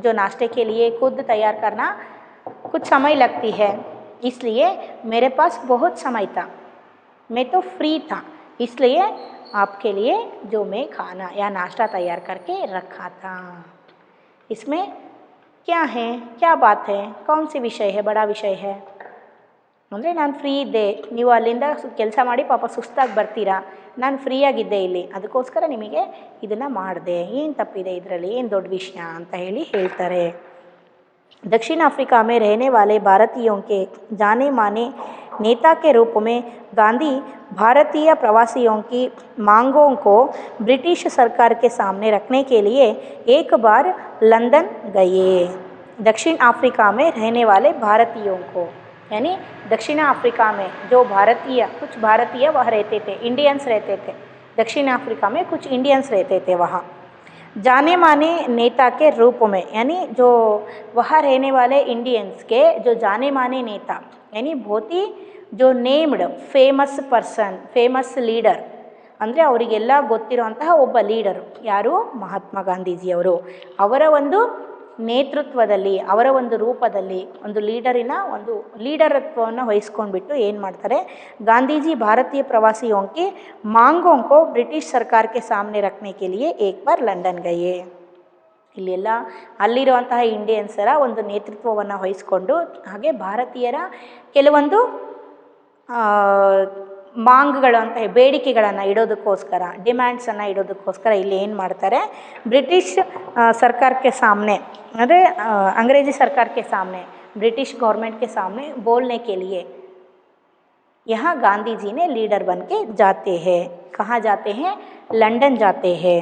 जो नाश्ते के लिए खुद तैयार करना कुछ समय लगती है, इसलिए मेरे पास बहुत समय था, मैं तो फ्री था, इसलिए आपके लिए जो मैं खाना या नाश्ता तैयार करके रखा था. इसमें क्या है, क्या बात है, कौन सी विषय है, बड़ा विषय है ಅಂದರೆ ನಾನು ಫ್ರೀ ಇದ್ದೆ, ನೀವು ಅಲ್ಲಿಂದ ಕೆಲಸ ಮಾಡಿ ಪಾಪ ಸುಸ್ತಾಗಿ ಬರ್ತೀರಾ, ನಾನು ಫ್ರೀಯಾಗಿದ್ದೆ ಇಲ್ಲಿ, ಅದಕ್ಕೋಸ್ಕರ ನಿಮಗೆ ಇದನ್ನು ಮಾಡಿದೆ, ಏನು ತಪ್ಪಿದೆ ಇದರಲ್ಲಿ, ಏನು ದೊಡ್ಡ ವಿಷಯ ಅಂತ ಹೇಳ್ತಾರೆ. दक्षिण अफ्रीका में रहने वाले भारतीयों के जाने माने नेता के रूप में गांधी भारतीय प्रवासियों की मांगों को ब्रिटिश सरकार के सामने रखने के लिए एक बार लंदन गए. दक्षिण अफ्रीका में रहने वाले भारतीयों को यानी दक्षिण अफ्रीका में जो कुछ भारतीय वह रहते थे, इंडियंस रहते थे. दक्षिण अफ्रीका में कुछ इंडियंस रहते थे वहाँ. जाने माने नेता के रूप में यानी जो वहाँ रहने वाले इंडियंस के जो जाने माने नेता यानी बहुत ही जो named famous person, famous leader ಅಂದರೆ ಅವರಿಗೆಲ್ಲ ಗೊತ್ತಿರುವಂತಹ ಒಬ್ಬ ಲೀಡರು ಯಾರು, ಮಹಾತ್ಮ ಗಾಂಧೀಜಿಯವರು. ಅವರ ಒಂದು ನೇತೃತ್ವದಲ್ಲಿ, ಅವರ ಒಂದು ರೂಪದಲ್ಲಿ ಒಂದು ಲೀಡರತ್ವವನ್ನು ವಹಿಸ್ಕೊಂಡ್ಬಿಟ್ಟು ಏನು ಮಾಡ್ತಾರೆ, गांधी भारतीय प्रवासियों की मांगों को ब्रिटिश सरकार के सामने रखने के लिए एक बार लंदन गए. ಇಲ್ಲೆಲ್ಲ ಅಲ್ಲಿರುವಂತಹ ಇಂಡಿಯನ್ಸರ ಒಂದು ನೇತೃತ್ವವನ್ನು ವಹಿಸ್ಕೊಂಡು ಹಾಗೆ ಭಾರತೀಯರ ಕೆಲವೊಂದು ಮಾಂಗ್ಗಳು ಅಂತ ಬೇಡಿಕೆಗಳನ್ನು ಇಡೋದಕ್ಕೋಸ್ಕರ ಡಿಮ್ಯಾಂಡ್ಸನ್ನು ಇಡೋದಕ್ಕೋಸ್ಕರ ಇಲ್ಲಿ ಏನು ಮಾಡ್ತಾರೆ, ಬ್ರಿಟಿಷ್ ಸರ್ಕಾರಕ್ಕೆ सामने ಅಂದರೆ अंग्रेजी सरकार के सामने ब्रिटिश गवर्नमेंट के सामने बोलने के लिए यहाँ गांधी जी ने लीडर बन के जाते हैं। कहाँ जाते हैं? लंदन जाते हैं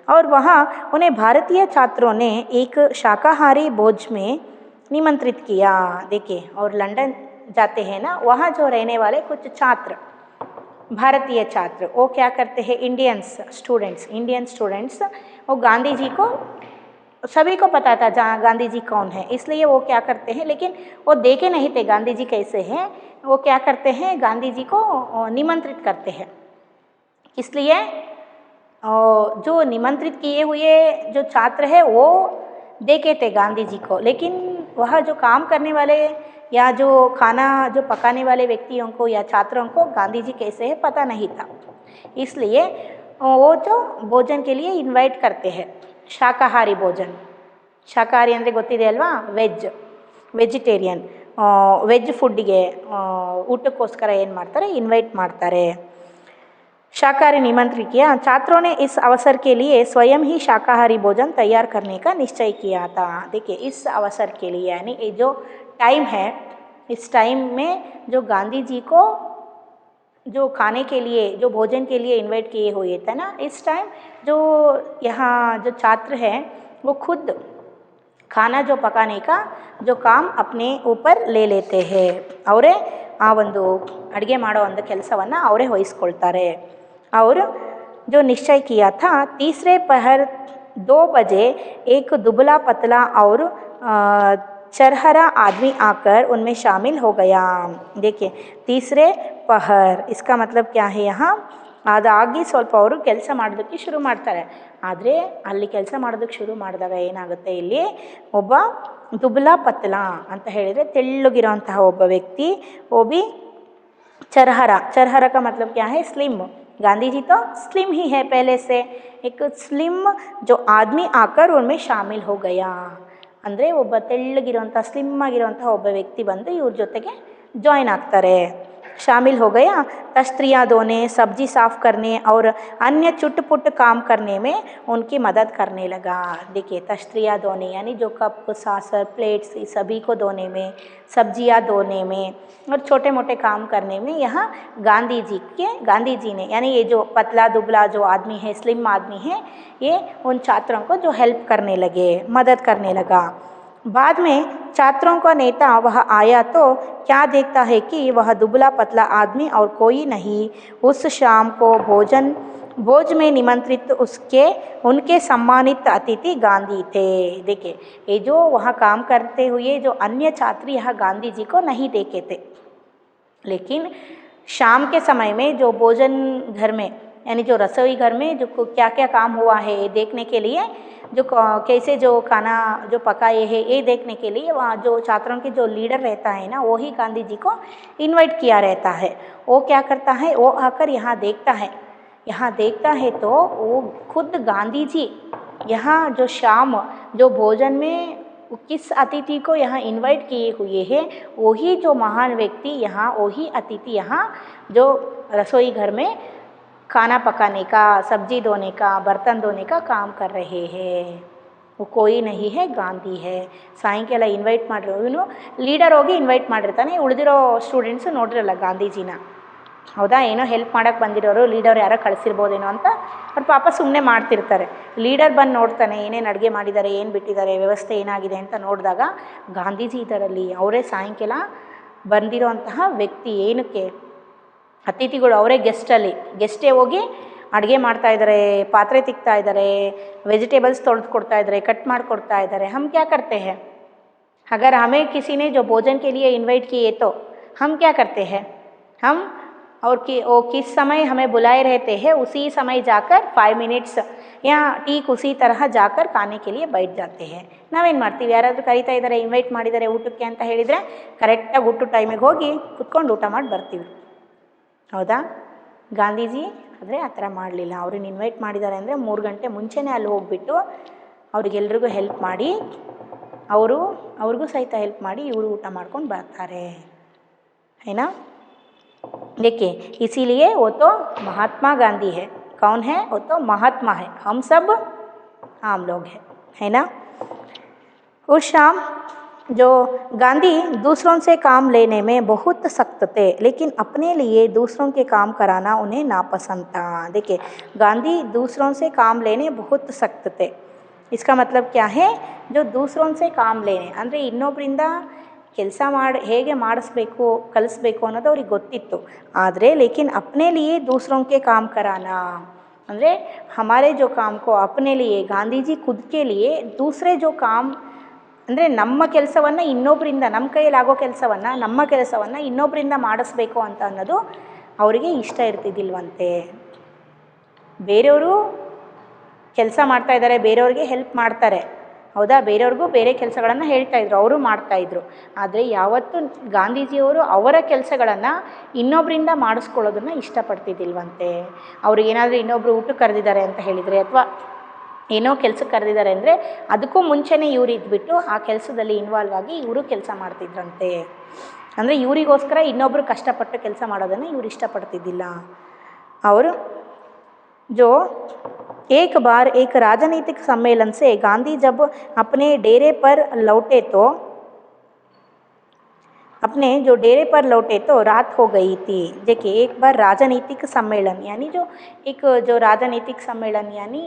और वहाँ उन्हें भारतीय छात्रों ने एक शाकाहारी भोज में निमंत्रित किया। देखिए, और लंदन जाते हैं ना, वहाँ जो रहने वाले कुछ छात्र, भारतीय छात्र, वो क्या करते हैं, इंडियन स्टूडेंट्स वो गांधी जी को, सभी को पता था जहाँ गांधी जी कौन है, इसलिए वो क्या करते हैं, लेकिन वो देखे नहीं थे गांधी जी कैसे हैं, वो क्या करते हैं, गांधी जी को निमंत्रित करते हैं। इसलिए जो निमंत्रित किए हुए जो छात्र है वो देखे थे गांधी जी को, लेकिन वह जो काम करने वाले या जो खाना जो पकाने वाले व्यक्तियों को या छात्रों को गांधी जी कैसे है पता नहीं था। इसलिए वो जो भोजन के लिए इनवाइट करते हैं, शाकाहारी भोजन, ಶಾಕಾಹಾರಿ ಅಂದರೆ ಗೊತ್ತಿದೆ ಅಲ್ವಾ, ವೆಜಿಟೇರಿಯನ್ ವೆಜ್ ಫುಡ್ಡಿಗೆ ಊಟಕ್ಕೋಸ್ಕರ ಏನು ಮಾಡ್ತಾರೆ, ಇನ್ವೈಟ್ ಮಾಡ್ತಾರೆ। शाकाहारी निमंत्रित किया। छात्रों ने इस अवसर के लिए स्वयं ही शाकाहारी भोजन तैयार करने का निश्चय किया था। देखिए, इस अवसर के लिए यानी ये जो टाइम है, इस टाइम में जो गांधी जी को जो खाने के लिए, जो भोजन के लिए इनवाइट किए हुए थे ना, इस टाइम जो यहाँ जो छात्र हैं वो खुद खाना जो पकाने का जो काम अपने ऊपर ले लेते हैं, ಅವರೇ ಆ ಒಂದು ಅಡುಗೆ ಮಾಡೋ ಒಂದು ಕೆಲಸವನ್ನು ಅವರೇ ವಹಿಸ್ಕೊಳ್ತಾರೆ। और जो निश्चय किया था, तीसरे पहर 2 बजे एक दुबला पतला और चरहरा आदमी आकर उनमें शामिल हो गया। देखिए, तीसरे पहर इसका मतलब क्या है, यहाँ ಅದಾಗಿ ಸ್ವಲ್ಪ ಅವರು ಕೆಲಸ ಮಾಡೋದಕ್ಕೆ ಶುರು ಮಾಡ್ತಾರೆ। ಆದರೆ ಅಲ್ಲಿ ಕೆಲಸ ಮಾಡೋದಕ್ಕೆ ಶುರು ಮಾಡಿದಾಗ ಏನಾಗುತ್ತೆ, ಇಲ್ಲಿ ಒಬ್ಬ ದುಬ್ಲಾ ಪತ್ಲಾ ಅಂತ ಹೇಳಿದರೆ ತೆಳ್ಳಗಿರೋಂತಹ ಒಬ್ಬ ವ್ಯಕ್ತಿ, ಓಬಿ चरहरा का मतलब क्या है, स्लिम। गांधी जी तो स्लिम ही है पहले से, एक स्लिम जो आदमी आकर उनमें शामिल हो गया ಅಂದರೆ ಒಬ್ಬ ತೆಳ್ಳಗಿರೋಂಥ ಸ್ಲಿಮ್ ಆಗಿರೋಂಥ ಒಬ್ಬ ವ್ಯಕ್ತಿ ಬಂದು ಇವ್ರ ಜೊತೆಗೆ ಜಾಯಿನ್ ಆಗ್ತಾರೆ। शामिल हो गया। तश्तरियाँ धोने, सब्जी साफ़ करने और अन्य चुट पुट काम करने में उनकी मदद करने लगा। देखिए, तश्तरियाँ धोने यानी जो कप सासर प्लेट्स सभी को धोने में, सब्जियाँ धोने में और छोटे मोटे काम करने में यहाँ गांधी जी ने यानी ये जो पतला दुबला जो आदमी है, स्लिम आदमी है, ये उन छात्रों को जो हेल्प करने लगे, मदद करने लगा। बाद में छात्रों का नेता वह आया तो क्या देखता है कि वह दुबला पतला आदमी और कोई नहीं, उस शाम को भोज में निमंत्रित उनके सम्मानित अतिथि गांधी थे। देखिए, ये जो वहाँ काम करते हुए जो अन्य छात्र यहाँ गांधी जी को नहीं देखे थे, लेकिन शाम के समय में जो भोजन घर में यानी जो रसोई घर में जो क्या क्या काम हुआ है ये देखने के लिए, जो कैसे जो खाना जो पकाए है ये देखने के लिए वहाँ जो छात्रों के जो लीडर रहता है ना, वो ही गांधी जी को इनवाइट किया रहता है। वो क्या करता है, वो आकर यहाँ देखता है तो वो खुद गांधी जी यहाँ जो शाम जो भोजन में किस अतिथि को यहाँ इनवाइट किए हुए हैं, वही जो महान व्यक्ति यहाँ, वही अतिथि यहाँ जो रसोई घर में खाना पकाने का, सब्जी धोने का, बर्तन धोने का काम कर रहे हैं, वो कोई नहीं है, गांधी है। ಸಾಯಂಕಾಲ ಇನ್ವೈಟ್ ಮಾಡಿರೋ ಇವನು ಲೀಡರ್ ಹೋಗಿ ಇನ್ವೈಟ್ ಮಾಡಿರ್ತಾನೆ, ಉಳಿದಿರೋ ಸ್ಟೂಡೆಂಟ್ಸು ನೋಡಿರಲ್ಲ ಗಾಂಧೀಜಿನ, ಹೌದಾ, ಏನೋ ಹೆಲ್ಪ್ ಮಾಡೋಕ್ಕೆ ಬಂದಿರೋರು ಲೀಡರ್ ಯಾರೋ ಕಳಿಸಿರ್ಬೋದೇನೋ ಅಂತ ಅವ್ರು ಪಾಪ ಸುಮ್ಮನೆ ಮಾಡ್ತಿರ್ತಾರೆ। ಲೀಡರ್ ಬಂದು ನೋಡ್ತಾನೆ ಏನೇನು ಅಡುಗೆ ಮಾಡಿದ್ದಾರೆ, ಏನು ಬಿಟ್ಟಿದ್ದಾರೆ, ವ್ಯವಸ್ಥೆ ಏನಾಗಿದೆ ಅಂತ ನೋಡಿದಾಗ ಗಾಂಧೀಜಿ ಇದರಲ್ಲಿ ಅವರೇ ಸಾಯಂಕಾಲ ಬಂದಿರೋಂತಹ ವ್ಯಕ್ತಿ, ಏನಕ್ಕೆ ಅತಿಥಿಗಳು ಅವರೇ ಗೆಸ್ಟೇ ಹೋಗಿ ಅಡುಗೆ ಮಾಡ್ತಾಯಿದ್ದಾರೆ, ಪಾತ್ರೆ ತಿಕ್ತಾ ಇದ್ದಾರೆ, ವೆಜಿಟೇಬಲ್ಸ್ ತೊಳೆದು ಕೊಡ್ತಾ ಇದ್ದಾರೆ, ಕಟ್ ಮಾಡಿಕೊಡ್ತಾ ಇದ್ದಾರೆ। हम क्या करते हैं, अगर हमें किसी ने जो भोजन के लिए इनवाइट किए तो हम क्या करते हैं, हम और वो किस समय हमें बुलाए रहते हैं उसी समय जाकर 5 मिनट्स या ठीक उसी तरह जाकर खाने के लिए बैठ जाते हैं। ನಾವೇನು ಮಾಡ್ತೀವಿ, ಯಾರಾದರೂ ಕರೀತಾ ಇದ್ದಾರೆ, ಇನ್ವೈಟ್ ಮಾಡಿದ್ದಾರೆ ಊಟಕ್ಕೆ ಅಂತ ಹೇಳಿದರೆ ಕರೆಕ್ಟಾಗಿ ಊಟದ ಟೈಮಿಗೆ ಹೋಗಿ ಕುತ್ಕೊಂಡು ಊಟ ಮಾಡಿ ಬರ್ತೀವಿ, ಹೌದಾ। ಗಾಂಧೀಜಿ ಆದರೆ ಆ ಥರ ಮಾಡಲಿಲ್ಲ, ಅವ್ರನ್ನ ಇನ್ವೈಟ್ ಮಾಡಿದ್ದಾರೆ ಅಂದರೆ 3 ಗಂಟೆ ಮುಂಚೆನೇ ಅಲ್ಲಿ ಹೋಗ್ಬಿಟ್ಟು ಅವ್ರಿಗೆಲ್ರಿಗೂ ಹೆಲ್ಪ್ ಮಾಡಿ ಅವ್ರಿಗೂ ಸಹಿತ ಹೆಲ್ಪ್ ಮಾಡಿ ಇವರು ಊಟ ಮಾಡ್ಕೊಂಡು ಬರ್ತಾರೆ. है ना. देखिए इसीलिए वो तो महात्मा गांधी है. कौन है? वो तो महात्मा है. हम सब आम लोग हैं. है ना. उस शाम जो गांधी दूसरों से काम लेने में बहुत सख्त थे, लेकिन अपने लिए दूसरों के काम कराना उन्हें नापसंद था. देखिए गांधी दूसरों से काम लेने बहुत सख्त थे. इसका मतलब क्या है? जो दूसरों से काम लेने ಅಂದರೆ ಇನ್ನೊಬ್ಬರಿಂದ ಕೆಲಸ ಹೇಗೆ ಮಾಡಿಸ್ಬೇಕು ಕಲಿಸ್ಬೇಕು ಅನ್ನೋದು ಅವ್ರಿಗೆ ಗೊತ್ತಿತ್ತು. ಆದರೆ ಲೇಕಿನ್ ಅಪ್ನೆ ಲಿಯೇ दूसरों के काम कराना ಅಂದರೆ हमारे जो काम को अपने लिए गांधी जी खुद के लिए दूसरे जो काम ಅಂದರೆ ನಮ್ಮ ಕೆಲಸವನ್ನು ಇನ್ನೊಬ್ಬರಿಂದ ನಮ್ಮ ಕೈಯಲ್ಲಿ ಆಗೋ ಕೆಲಸವನ್ನು ನಮ್ಮ ಕೆಲಸವನ್ನು ಇನ್ನೊಬ್ಬರಿಂದ ಮಾಡಿಸ್ಬೇಕು ಅಂತ ಅನ್ನೋದು ಅವರಿಗೆ ಇಷ್ಟ ಇರ್ತಿದ್ದಿಲ್ವಂತೆ. ಬೇರೆಯವರು ಕೆಲಸ ಮಾಡ್ತಾಯಿದ್ದಾರೆ, ಬೇರೆಯವ್ರಿಗೆ ಹೆಲ್ಪ್ ಮಾಡ್ತಾರೆ, ಹೌದಾ, ಬೇರೆಯವ್ರಿಗೂ ಬೇರೆ ಕೆಲಸಗಳನ್ನು ಹೇಳ್ತಾಯಿದ್ರು, ಅವರು ಮಾಡ್ತಾಯಿದ್ರು. ಆದರೆ ಯಾವತ್ತೂ ಗಾಂಧೀಜಿಯವರು ಅವರ ಕೆಲಸಗಳನ್ನು ಇನ್ನೊಬ್ಬರಿಂದ ಮಾಡಿಸ್ಕೊಳ್ಳೋದನ್ನು ಇಷ್ಟಪಡ್ತಿದ್ದಿಲ್ವಂತೆ. ಅವ್ರಿಗೇನಾದರೂ ಇನ್ನೊಬ್ಬರು ಊಟಕ್ಕೆ ಕರೆದಿದ್ದಾರೆ ಅಂತ ಹೇಳಿದರೆ ಅಥವಾ ಏನೋ ಕೆಲಸಕ್ಕೆ ಕರೆದಿದ್ದಾರೆ ಅಂದರೆ ಅದಕ್ಕೂ ಮುಂಚೆನೇ ಇವರು ಇದ್ಬಿಟ್ಟು ಆ ಕೆಲಸದಲ್ಲಿ ಇನ್ವಾಲ್ವ್ ಆಗಿ ಇವರು ಕೆಲಸ ಮಾಡ್ತಿದ್ರಂತೆ. ಅಂದರೆ ಇವರಿಗೋಸ್ಕರ ಇನ್ನೊಬ್ಬರು ಕಷ್ಟಪಟ್ಟು ಕೆಲಸ ಮಾಡೋದನ್ನು ಇವರು ಇಷ್ಟಪಡ್ತಿದ್ದಿಲ್ಲ. ಅವರು जो एक बार एक राजनीतिक सम्मेलन से गांधी जब अपने डेरे पर लौटे तो रात हो गई थी. देखिए एक बार राजनीतिक सम्मेलन यानी जो राजनीतिक सम्मेलन यानी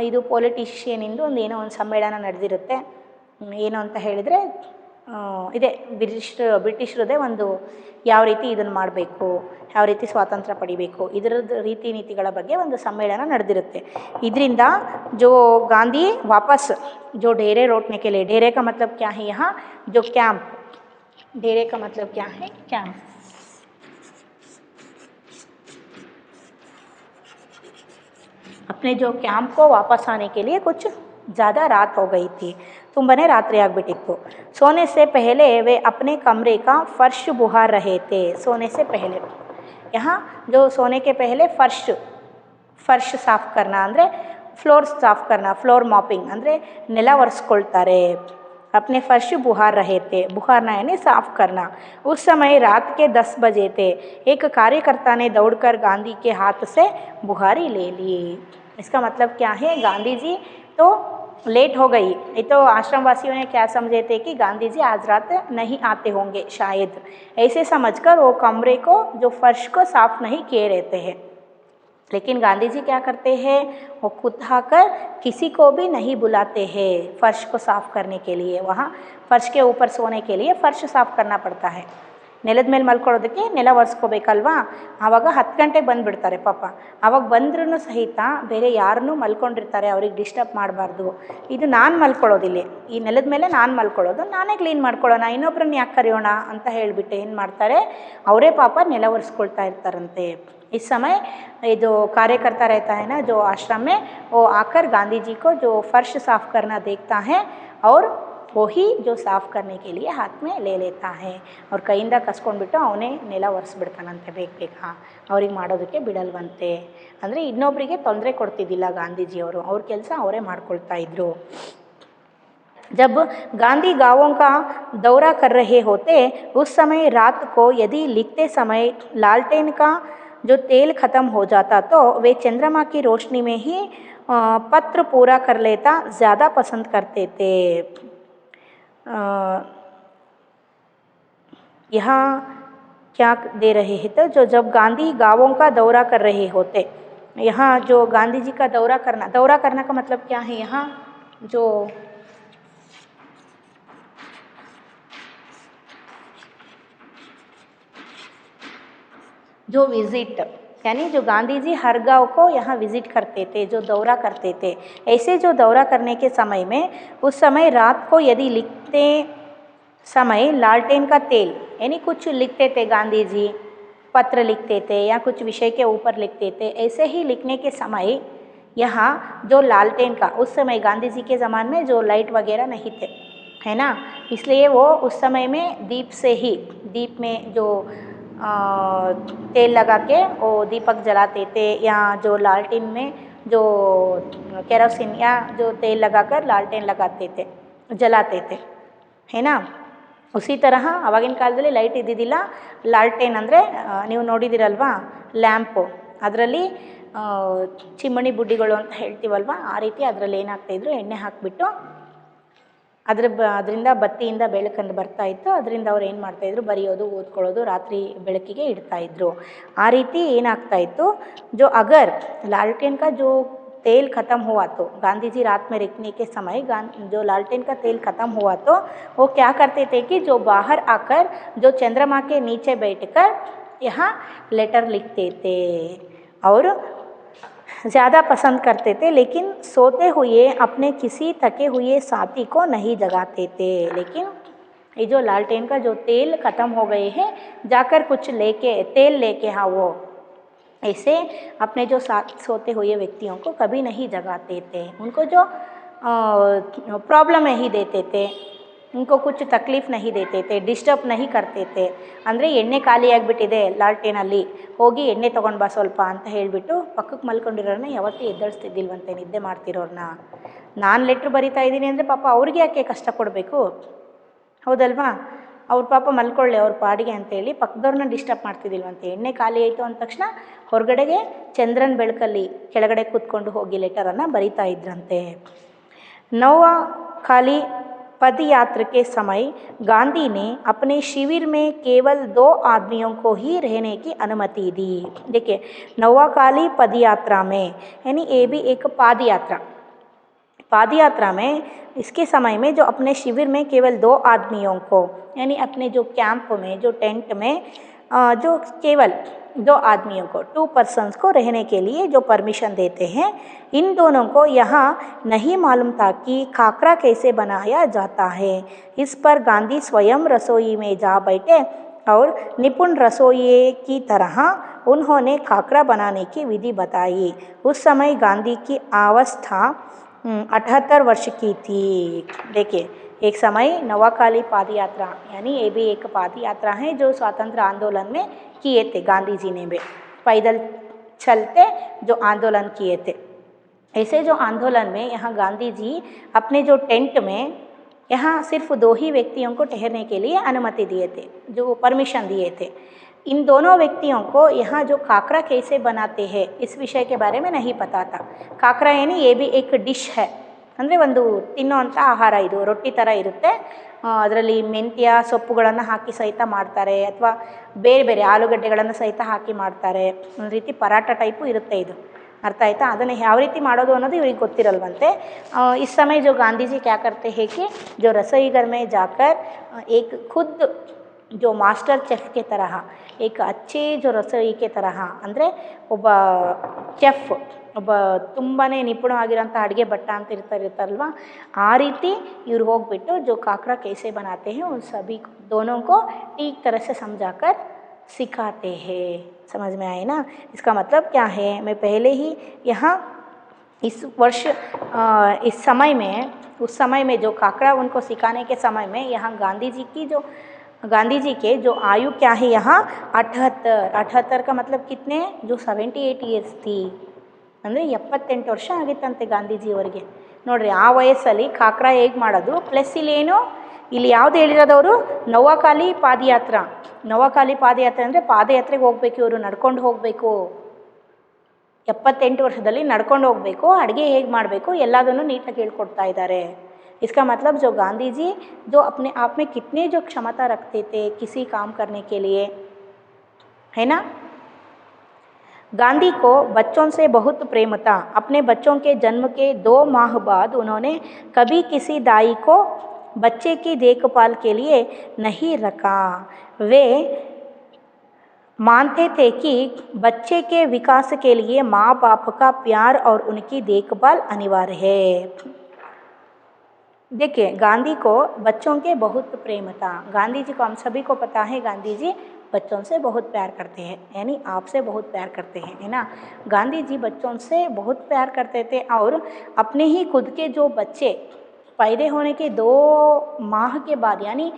ಇದು ಪೊಲಿಟಿಷಿಯನಿಂದು ಏನೋ ಒಂದು ಸಮ್ಮೇಳನ ನಡೆದಿರುತ್ತೆ. ಏನು ಅಂತ ಹೇಳಿದರೆ ಇದೆ ಬ್ರಿಟಿಷರದೇ ಒಂದು ಯಾವ ರೀತಿ ಇದನ್ನು ಮಾಡಬೇಕು, ಯಾವ ರೀತಿ ಸ್ವಾತಂತ್ರ್ಯ ಪಡಿಬೇಕು, ಇದರದ್ದು ರೀತಿ ನೀತಿಗಳ ಬಗ್ಗೆ ಒಂದು ಸಮ್ಮೇಳನ ನಡೆದಿರುತ್ತೆ. ಇದರಿಂದ जो गांधी वापस जो डेरे लौटने के लिए, डेरे का मतलब क्या है यहाँ, जो कैंप, डेरे का मतलब क्या है, कैंप. अपने जो कैंप को वापस आने के लिए कुछ ज़्यादा रात हो गई थी, ತುಂಬನೇ ರಾತ್ರಿ ಆಗಿಬಿಟ್ಟಿತ್ತು. सोने से पहले वे अपने कमरे का फर्श बुहार रहे थे. सोने से पहले यहाँ जो सोने के पहले फर्श साफ़ करना ಅಂದರೆ ಫ್ಲೋರ್ ಸಾಫ್ करना, ಫ್ಲೋರ್ ಮಾಪಿಂಗ್ ಅಂದರೆ ನೆಲ ಒರೆಸ್ಕೊಳ್ತಾರೆ. अपने फर्श बुहार रहे थे, बुहारना यानी साफ़ करना. उस समय रात के 10 बजे थे. एक कार्यकर्ता ने दौड़कर गांधी के हाथ से बुहारी ले ली. इसका मतलब क्या है, गांधी जी तो लेट हो गई. ये तो आश्रम वासियों ने क्या समझे थे कि गांधी जी आज रात नहीं आते होंगे शायद, ऐसे समझकर वो कमरे को जो फर्श को साफ़ नहीं किए रहते हैं. लेकिन गांधी जी क्या करते हैं, वो खुद आकर किसी को भी नहीं बुलाते हैं फर्श को साफ़ करने के लिए. वहाँ फर्श के ऊपर सोने के लिए फर्श साफ़ करना पड़ता है. ನೆಲದ ಮೇಲೆ ಮಲ್ಕೊಳ್ಳೋದಕ್ಕೆ ನೆಲ ಒರೆಸ್ಕೋಬೇಕಲ್ವಾ, ಆವಾಗ 10 ಗಂಟೆಗೆ ಬಂದುಬಿಡ್ತಾರೆ ಪಾಪ. ಆವಾಗ ಬಂದ್ರೂ ಸಹಿತ ಬೇರೆ ಯಾರನ್ನೂ ಮಲ್ಕೊಂಡಿರ್ತಾರೆ, ಅವ್ರಿಗೆ ಡಿಸ್ಟರ್ಬ್ ಮಾಡಬಾರ್ದು. ಇದು ನಾನು ಮಲ್ಕೊಳ್ಳೋದಿಲ್ಲ, ಈ ನೆಲದ ಮೇಲೆ ನಾನು ಮಲ್ಕೊಳ್ಳೋದು, ನಾನೇ ಕ್ಲೀನ್ ಮಾಡ್ಕೊಳ್ಳೋಣ, ಇನ್ನೊಬ್ಬರನ್ನ ಯಾಕೆ ಕರೆಯೋಣ ಅಂತ ಹೇಳಿಬಿಟ್ಟು ಏನು ಮಾಡ್ತಾರೆ, ಅವರೇ ಪಾಪ ನೆಲ ಒರೆಸ್ಕೊಳ್ತಾ ಇರ್ತಾರಂತೆ. इस समय ये जो कार्यकर्ता रहता है ना जो आश्रम में, वो आकर गांधी जी को जो फर्श साफ़ करना देखता है और वही जो साफ़ करने के लिए हाथ में ले लेता है. और ಕೈಯಿಂದ ಕಸ್ಕೊಂಡ್ಬಿಟ್ಟು ಅವನೇ ನೆಲ ಒರೆಸ್ಬಿಡ್ತಾನಂತೆ ಬೇಗ. ಅವ್ರಿಗೆ ಮಾಡೋದಕ್ಕೆ ಬಿಡಲ್ವಂತೆ. ಅಂದರೆ ಇನ್ನೊಬ್ಬರಿಗೆ ತೊಂದರೆ ಕೊಡ್ತಿದ್ದಿಲ್ಲ ಗಾಂಧೀಜಿಯವರು, ಅವ್ರ ಕೆಲಸ ಅವರೇ ಮಾಡ್ಕೊಳ್ತಾ ಇದ್ರು. जब गांधी गांवों का दौरा कर रहे होते, उस समय रात को यदि लिखते समय लालटेन का जो तेल ख़त्म हो जाता तो वे चंद्रमा की रोशनी में ही पत्र पूरा कर लेता ज़्यादा पसंद करते थे. यहाँ क्या दे रहे हैं, तो जो जब गांधी गांवों का दौरा कर रहे होते, यहाँ जो गांधी जी का दौरा करना का मतलब क्या है, यहाँ जो विज़िट यानी जो गांधी जी हर गांव को यहाँ विज़िट करते थे, जो दौरा करते थे. ऐसे जो दौरा करने के समय में उस समय रात को यदि लिखते समय लालटेन का तेल यानी कुछ लिखते थे गांधी जी, पत्र लिखते थे या कुछ विषय के ऊपर लिखते थे. ऐसे ही लिखने के समय यहाँ जो लालटेन का, उस समय गांधी जी के ज़माने में जो लाइट वगैरह नहीं थे, है ना, इसलिए वो उस समय में दीप में जो तेल लगा के वो दीपक जलाते थे, या जो लालटेन में जो केरोसिन या जो तेल लगाकर लालटेन लगाते थे, जलाते थे, है ना। उसी तरह ಆವಾಗಿನ ಕಾಲದಲ್ಲಿ ಲೈಟ್ ಇದ್ದಿದ್ದಿಲ್ಲ, ಲಾಲ್ಟೇನ್ ಅಂದರೆ ನೀವು ನೋಡಿದಿರಲ್ವಾ ಲ್ಯಾಂಪು, ಅದರಲ್ಲಿ ಚಿಮಣಿ ಬುಡ್ಡಿಗಳು ಅಂತ ಹೇಳ್ತೀವಲ್ವ, ಆ ರೀತಿ ಅದರಲ್ಲಿ ಏನಾಗ್ತಾಯಿದ್ರು, ಎಣ್ಣೆ ಹಾಕಿಬಿಟ್ಟು ಅದರಿಂದ ಬತ್ತಿಯಿಂದ ಬೆಳಕನ್ನು ಬರ್ತಾಯಿತ್ತು, ಅದರಿಂದ ಅವ್ರು ಏನು ಮಾಡ್ತಾಯಿದ್ರು, ಬರೆಯೋದು ಓದ್ಕೊಳ್ಳೋದು ರಾತ್ರಿ ಬೆಳಕಿಗೆ ಇಡ್ತಾಯಿದ್ರು. ಆ ರೀತಿ ಏನಾಗ್ತಾಯಿತ್ತು, ಜೋ ಅಗರ್ लालटेन का जो तेल ख़त्म हुआ तो गांधी जी रात में रखने के समय जो लालटेन का तेल ख़त्म हुआ तो वो क्या करते थे कि जो बाहर आकर जो चंद्रमा के नीचे बैठकर यहाँ लेटर लिखते थे और ज़्यादा पसंद करते थे, लेकिन सोते हुए अपने किसी थके हुए साथी को नहीं जगाते थे। लेकिन ये जो लालटेन का जो तेल ख़त्म हो गए हैं, जाकर कुछ लेके तेल लेके हाँ वो ऐसे अपने जो साथ सोते हुए व्यक्तियों को कभी नहीं जगाते थे, उनको जो प्रॉब्लम नहीं देते थे, उनको कुछ तकलीफ़ नहीं देते थे, ಡಿಸ್ಟರ್ಬ್ नहीं करते थे. ಅಂದರೆ ಎಣ್ಣೆ ಖಾಲಿ ಆಗಿಬಿಟ್ಟಿದೆ ಲಾಲ್ಟೇನಲ್ಲಿ, ಹೋಗಿ ಎಣ್ಣೆ ತೊಗೊಂಡು ಬಾ ಸ್ವಲ್ಪ ಅಂತ ಹೇಳಿಬಿಟ್ಟು ಪಕ್ಕಕ್ಕೆ ಮಲ್ಕೊಂಡಿರೋರನ್ನ ಯಾವತ್ತೂ ಎದ್ದೇಳಿಸ್ತಿದ್ದಿಲ್ವಂತೆ, ನಿದ್ದೆ ಮಾಡ್ತಿರೋರನ್ನ. ನಾನು ಲೆಟ್ರ್ ಬರಿತಾ ಇದ್ದೀನಿ ಅಂದರೆ ಪಾಪ ಅವ್ರಿಗೆ ಯಾಕೆ ಕಷ್ಟ ಕೊಡಬೇಕು, ಹೌದಲ್ವಾ. ಅವ್ರ ಪಾಪ ಮಲ್ಕೊಳ್ಳಿ ಅವ್ರ ಪಾಡಿಗೆ ಅಂತೇಳಿ ಪಕ್ಕದವ್ರನ್ನ ಡಿಸ್ಟರ್ಬ್ ಮಾಡ್ತಿದ್ದಿಲ್ವಂತೆ. ಎಣ್ಣೆ ಖಾಲಿ ಆಯಿತು ಅಂದ ತಕ್ಷಣ ಹೊರಗಡೆಗೆ ಚಂದ್ರನ ಬೆಳಕಲ್ಲಿ ಕೆಳಗಡೆ ಕೂತ್ಕೊಂಡು ಹೋಗಿ ಲೆಟರನ್ನು ಬರಿತಾ ಇದ್ರಂತೆ. नौवा खाली पदयात्रा के समय गांधी ने अपने शिविर में केवल 2 आदमियों को ही रहने की अनुमति दी. देखिए नौवा काली पदयात्रा में, यानी ये भी एक पादयात्रा में इसके समय में जो अपने शिविर में केवल 2 आदमियों को, यानी अपने जो कैंप में जो टेंट में जो केवल 2 आदमियों को 2 पर्सन्स को रहने के लिए जो परमिशन देते हैं, इन दोनों को यहाँ नहीं मालूम था कि खाकरा कैसे बनाया जाता है. इस पर गांधी स्वयं रसोई में जा बैठे और निपुण रसोइये की तरह उन्होंने खाकरा बनाने की विधि बताई. उस समय गांधी की अवस्था 78 वर्ष की थी. देखिए एक समय नवाकाली पादयात्रा, यानी ये भी एक पादयात्रा है जो स्वातंत्र आंदोलन में किए थे गांधी जी ने भी, पैदल चलते जो आंदोलन किए थे. ऐसे जो आंदोलन में यहाँ गांधी जी अपने जो टेंट में यहाँ सिर्फ 2 ही व्यक्तियों को ठहरने के लिए अनुमति दिए थे, जो परमिशन दिए थे. इन दोनों व्यक्तियों को यहाँ जो खाकरा कैसे बनाते हैं इस विषय के बारे में नहीं पता था. खाकरा यानी ये भी एक डिश है, ಅಂದರೆ ಒಂದು ತಿನ್ನೋವಂಥ ಆಹಾರ, ಇದು ರೊಟ್ಟಿ ಥರ ಇರುತ್ತೆ, ಅದರಲ್ಲಿ ಮೆಂತ್ಯ ಸೊಪ್ಪುಗಳನ್ನು ಹಾಕಿ ಸಹಿತ ಮಾಡ್ತಾರೆ, ಅಥವಾ ಬೇರೆ ಬೇರೆ ಆಲೂಗಡ್ಡೆಗಳನ್ನು ಸಹಿತ ಹಾಕಿ ಮಾಡ್ತಾರೆ. ಒಂದು ರೀತಿ ಪರಾಟ ಟೈಪು ಇರುತ್ತೆ ಇದು, ಅರ್ಥ ಆಯ್ತಾ. ಅದನ್ನು ಯಾವ ರೀತಿ ಮಾಡೋದು ಅನ್ನೋದು ಇವ್ರಿಗೆ ಗೊತ್ತಿರಲ್ವಂತೆ. इस समय जो गांधी जी क्या करते हैं कि जो रसोई घर में जाकर एक खुद जो मास्टर ಚೆಫ್ के तरह एक अच्छे जो रसोई के तरह, ಅಂದರೆ ಒಬ್ಬ ಚೆಫ್, ಒಬ್ಬ ತುಂಬಾ ನಿಪುಣವಾಗಿರೋಂಥ ಅಡುಗೆ ಭಟ್ಟ ಅಂತ ಇರ್ತಾರಲ್ವ, ಆ ರೀತಿ ಇವ್ರು ಹೋಗ್ಬಿಟ್ಟು जो खाकरा कैसे बनाते हैं उन सभी दोनों को ठीक तरह से समझाकर सिखाते हैं. समझ में आए ना. इसका मतलब क्या है, मैं पहले ही यहाँ इस वर्ष इस समय में, उस समय में जो खाकरा उनको सिखाने के समय में यहाँ गांधी जी के जो आयु क्या है यहाँ 78 का मतलब कितने, जो 78 ಇಯರ್ಸ್ थी, ಅಂದರೆ 78 ವರ್ಷ ಆಗಿತ್ತಂತೆ ಗಾಂಧೀಜಿಯವರಿಗೆ. ನೋಡಿರಿ ಆ ವಯಸ್ಸಲ್ಲಿ ಖಾಕ್ರಾ ಹೇಗೆ ಮಾಡೋದು, ಪ್ಲಸ್ ಇಲ್ಲೇನು ಇಲ್ಲಿ ಯಾವ್ದು ಹೇಳಿರೋದವರು ನೌವಾಖಾಲಿ ಪಾದಯಾತ್ರಾ. ನೌವಾಖಾಲಿ ಪಾದಯಾತ್ರೆ ಅಂದರೆ ಪಾದಯಾತ್ರೆಗೆ ಹೋಗ್ಬೇಕು, ಇವರು ನಡ್ಕೊಂಡು ಹೋಗಬೇಕು, 78 ವರ್ಷದಲ್ಲಿ ನಡ್ಕೊಂಡು ಹೋಗಬೇಕು, ಅಡುಗೆ ಹೇಗೆ ಮಾಡಬೇಕು ಎಲ್ಲದನ್ನು ನೀಟಾಗಿ ಹೇಳ್ಕೊಡ್ತಾ ಇದ್ದಾರೆ. इसका मतलब जो गांधी जी जो अपने आप में कितने जो क्षमता रखते थे किसी काम करने के लिए, है ना. गांधी को बच्चों से बहुत प्रेम था. अपने बच्चों के जन्म के 2 माह बाद उन्होंने कभी किसी दाई को बच्चे की देखभाल के लिए नहीं रखा. वे मानते थे कि बच्चे के विकास के लिए माँ बाप का प्यार और उनकी देखभाल अनिवार्य है. देखिए गांधी को बच्चों के बहुत प्रेम था. गांधी जी को हम सभी को पता है, गांधी जी बच्चों से बहुत प्यार करते हैं, यानी आपसे बहुत प्यार करते हैं, है ना. गांधी जी बच्चों से बहुत प्यार करते थे और अपने ही खुद के जो बच्चे पैदा होने के 2 माह के बाद, यानी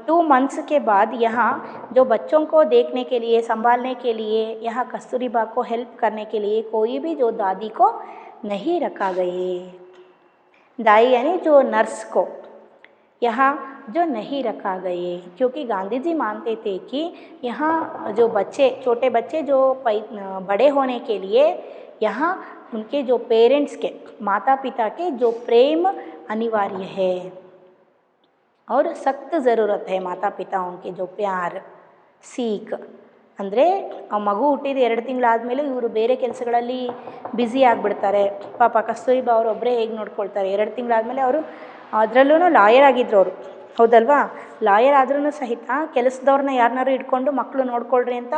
2 मंथ्स के बाद यहाँ जो बच्चों को देखने के लिए, संभालने के लिए, यहाँ कस्तूरबा को हेल्प करने के लिए कोई भी जो दादी को नहीं रखा गए। दाई यानी जो नर्स को यहाँ जो नहीं रखा गए, क्योंकि गांधी जी मानते थे कि यहाँ जो बच्चे, छोटे बच्चे जो बड़े होने के लिए यहाँ उनके जो पेरेंट्स के, माता पिता के जो प्रेम अनिवार्य है और सख्त ज़रूरत है माता पिताओं के जो प्यार सीख। ಅಂದರೆ ಆ ಮಗು ಹುಟ್ಟಿದ 2 ತಿಂಗಳಾದಮೇಲೆ ಇವರು ಬೇರೆ ಕೆಲಸಗಳಲ್ಲಿ ಬ್ಯುಸಿ ಆಗಿಬಿಡ್ತಾರೆ. ಪಾಪ ಕಸ್ತೂರಿಬಾ ಅವರು ಒಬ್ಬರೇ ಹೇಗೆ ನೋಡ್ಕೊಳ್ತಾರೆ. 2 ತಿಂಗಳಾದಮೇಲೆ ಅವರು ಅದರಲ್ಲೂ ಲಾಯರ್ ಆಗಿದ್ರು ಅವರು, ಹೌದಲ್ವಾ. ಲಾಯರ್ ಆದ್ರೂ ಸಹಿತ ಕೆಲಸದವ್ರನ್ನ ಯಾರನ್ನಾರು ಇಟ್ಕೊಂಡು ಮಕ್ಕಳು ನೋಡ್ಕೊಳ್ರಿ ಅಂತ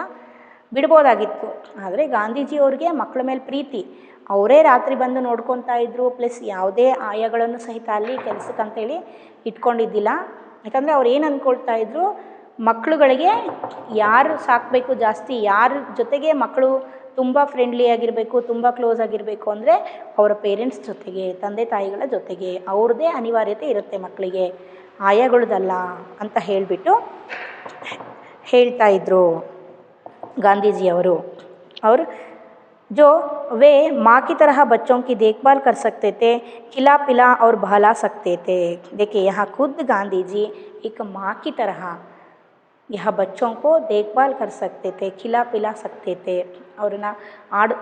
ಬಿಡ್ಬೋದಾಗಿತ್ತು. ಆದರೆ ಗಾಂಧೀಜಿ ಅವ್ರಿಗೆ ಮಕ್ಕಳ ಮೇಲೆ ಪ್ರೀತಿ, ಅವರೇ ರಾತ್ರಿ ಬಂದು ನೋಡ್ಕೊತಾ ಇದ್ದರು. ಪ್ಲಸ್ ಯಾವುದೇ ಆಯಗಳನ್ನು ಸಹಿತ ಅಲ್ಲಿ ಕೆಲಸಕ್ಕಂತೇಳಿ ಇಟ್ಕೊಂಡಿದ್ದಿಲ್ಲ. ಯಾಕಂದರೆ ಅವ್ರು ಏನು ಅಂದ್ಕೊಳ್ತಾ ಇದ್ರು, ಮಕ್ಕಳುಗಳಿಗೆ ಯಾರು ಸಾಕಬೇಕು ಜಾಸ್ತಿ, ಯಾರ ಜೊತೆಗೆ ಮಕ್ಕಳು ತುಂಬ ಫ್ರೆಂಡ್ಲಿ ಆಗಿರಬೇಕು, ತುಂಬ ಕ್ಲೋಸ್ ಆಗಿರಬೇಕು ಅಂದರೆ ಅವರ ಪೇರೆಂಟ್ಸ್ ಜೊತೆಗೆ, ತಂದೆ ತಾಯಿಗಳ ಜೊತೆಗೆ. ಅವ್ರದ್ದೇ ಅನಿವಾರ್ಯತೆ ಇರುತ್ತೆ ಮಕ್ಕಳಿಗೆ, ಆಯಗಳದಲ್ಲ ಅಂತ ಹೇಳಿಬಿಟ್ಟು ಹೇಳ್ತಾ ಇದ್ದರು ಗಾಂಧೀಜಿಯವರು. और जो वे माँ की तरह बच्चों की देखभाल कर सकते थे, खिला पिला और बहला सकते थे. देखिए यहाँ खुद गांधी जी एक माँ की तरह यहाँ बच्चों को देखभाल कर सकते थे, खिला पिला सकते थे. ಅವ್ರನ್ನ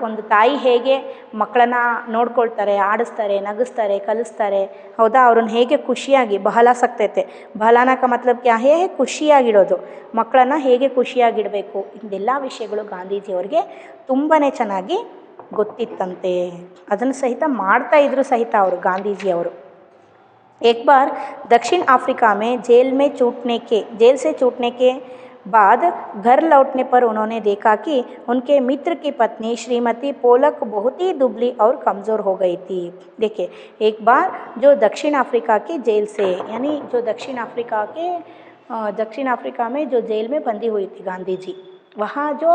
ಒಂದು ತಾಯಿ ಹೇಗೆ ಮಕ್ಕಳನ್ನ ನೋಡ್ಕೊಳ್ತಾರೆ, ಆಡಿಸ್ತಾರೆ, ನಗಿಸ್ತಾರೆ, ಕಲಿಸ್ತಾರೆ, ಹೌದಾ. ಅವ್ರನ್ನ ಹೇಗೆ ಖುಷಿಯಾಗಿ ಬಹಳ ಸಕ್ತೈತೆ, ಬಹಳಾನ ಕ ಮತ್ಲಬ್ ಕ್ಯಾ ಹೇ, ಖುಷಿಯಾಗಿಡೋದು, ಮಕ್ಕಳನ್ನ ಹೇಗೆ ಖುಷಿಯಾಗಿಡಬೇಕು, ಇದೆಲ್ಲ ವಿಷಯಗಳು ಗಾಂಧೀಜಿಯವ್ರಿಗೆ ತುಂಬಾ ಚೆನ್ನಾಗಿ ಗೊತ್ತಿತ್ತಂತೆ. ಅದನ್ನು ಸಹಿತ ಮಾಡ್ತಾ ಇದ್ರು ಸಹಿತ ಅವರು ಗಾಂಧೀಜಿಯವರು. एक बार दक्षिण अफ्रीका में जेल से छूटने के बाद घर लौटने पर उन्होंने देखा कि उनके मित्र की पत्नी श्रीमती पोलक बहुत ही दुबली और कमज़ोर हो गई थी. देखिए एक बार जो दक्षिण अफ्रीका की जेल से, यानी जो दक्षिण अफ्रीका में जो जेल में बंदी हुई थी गांधी जी, वहाँ जो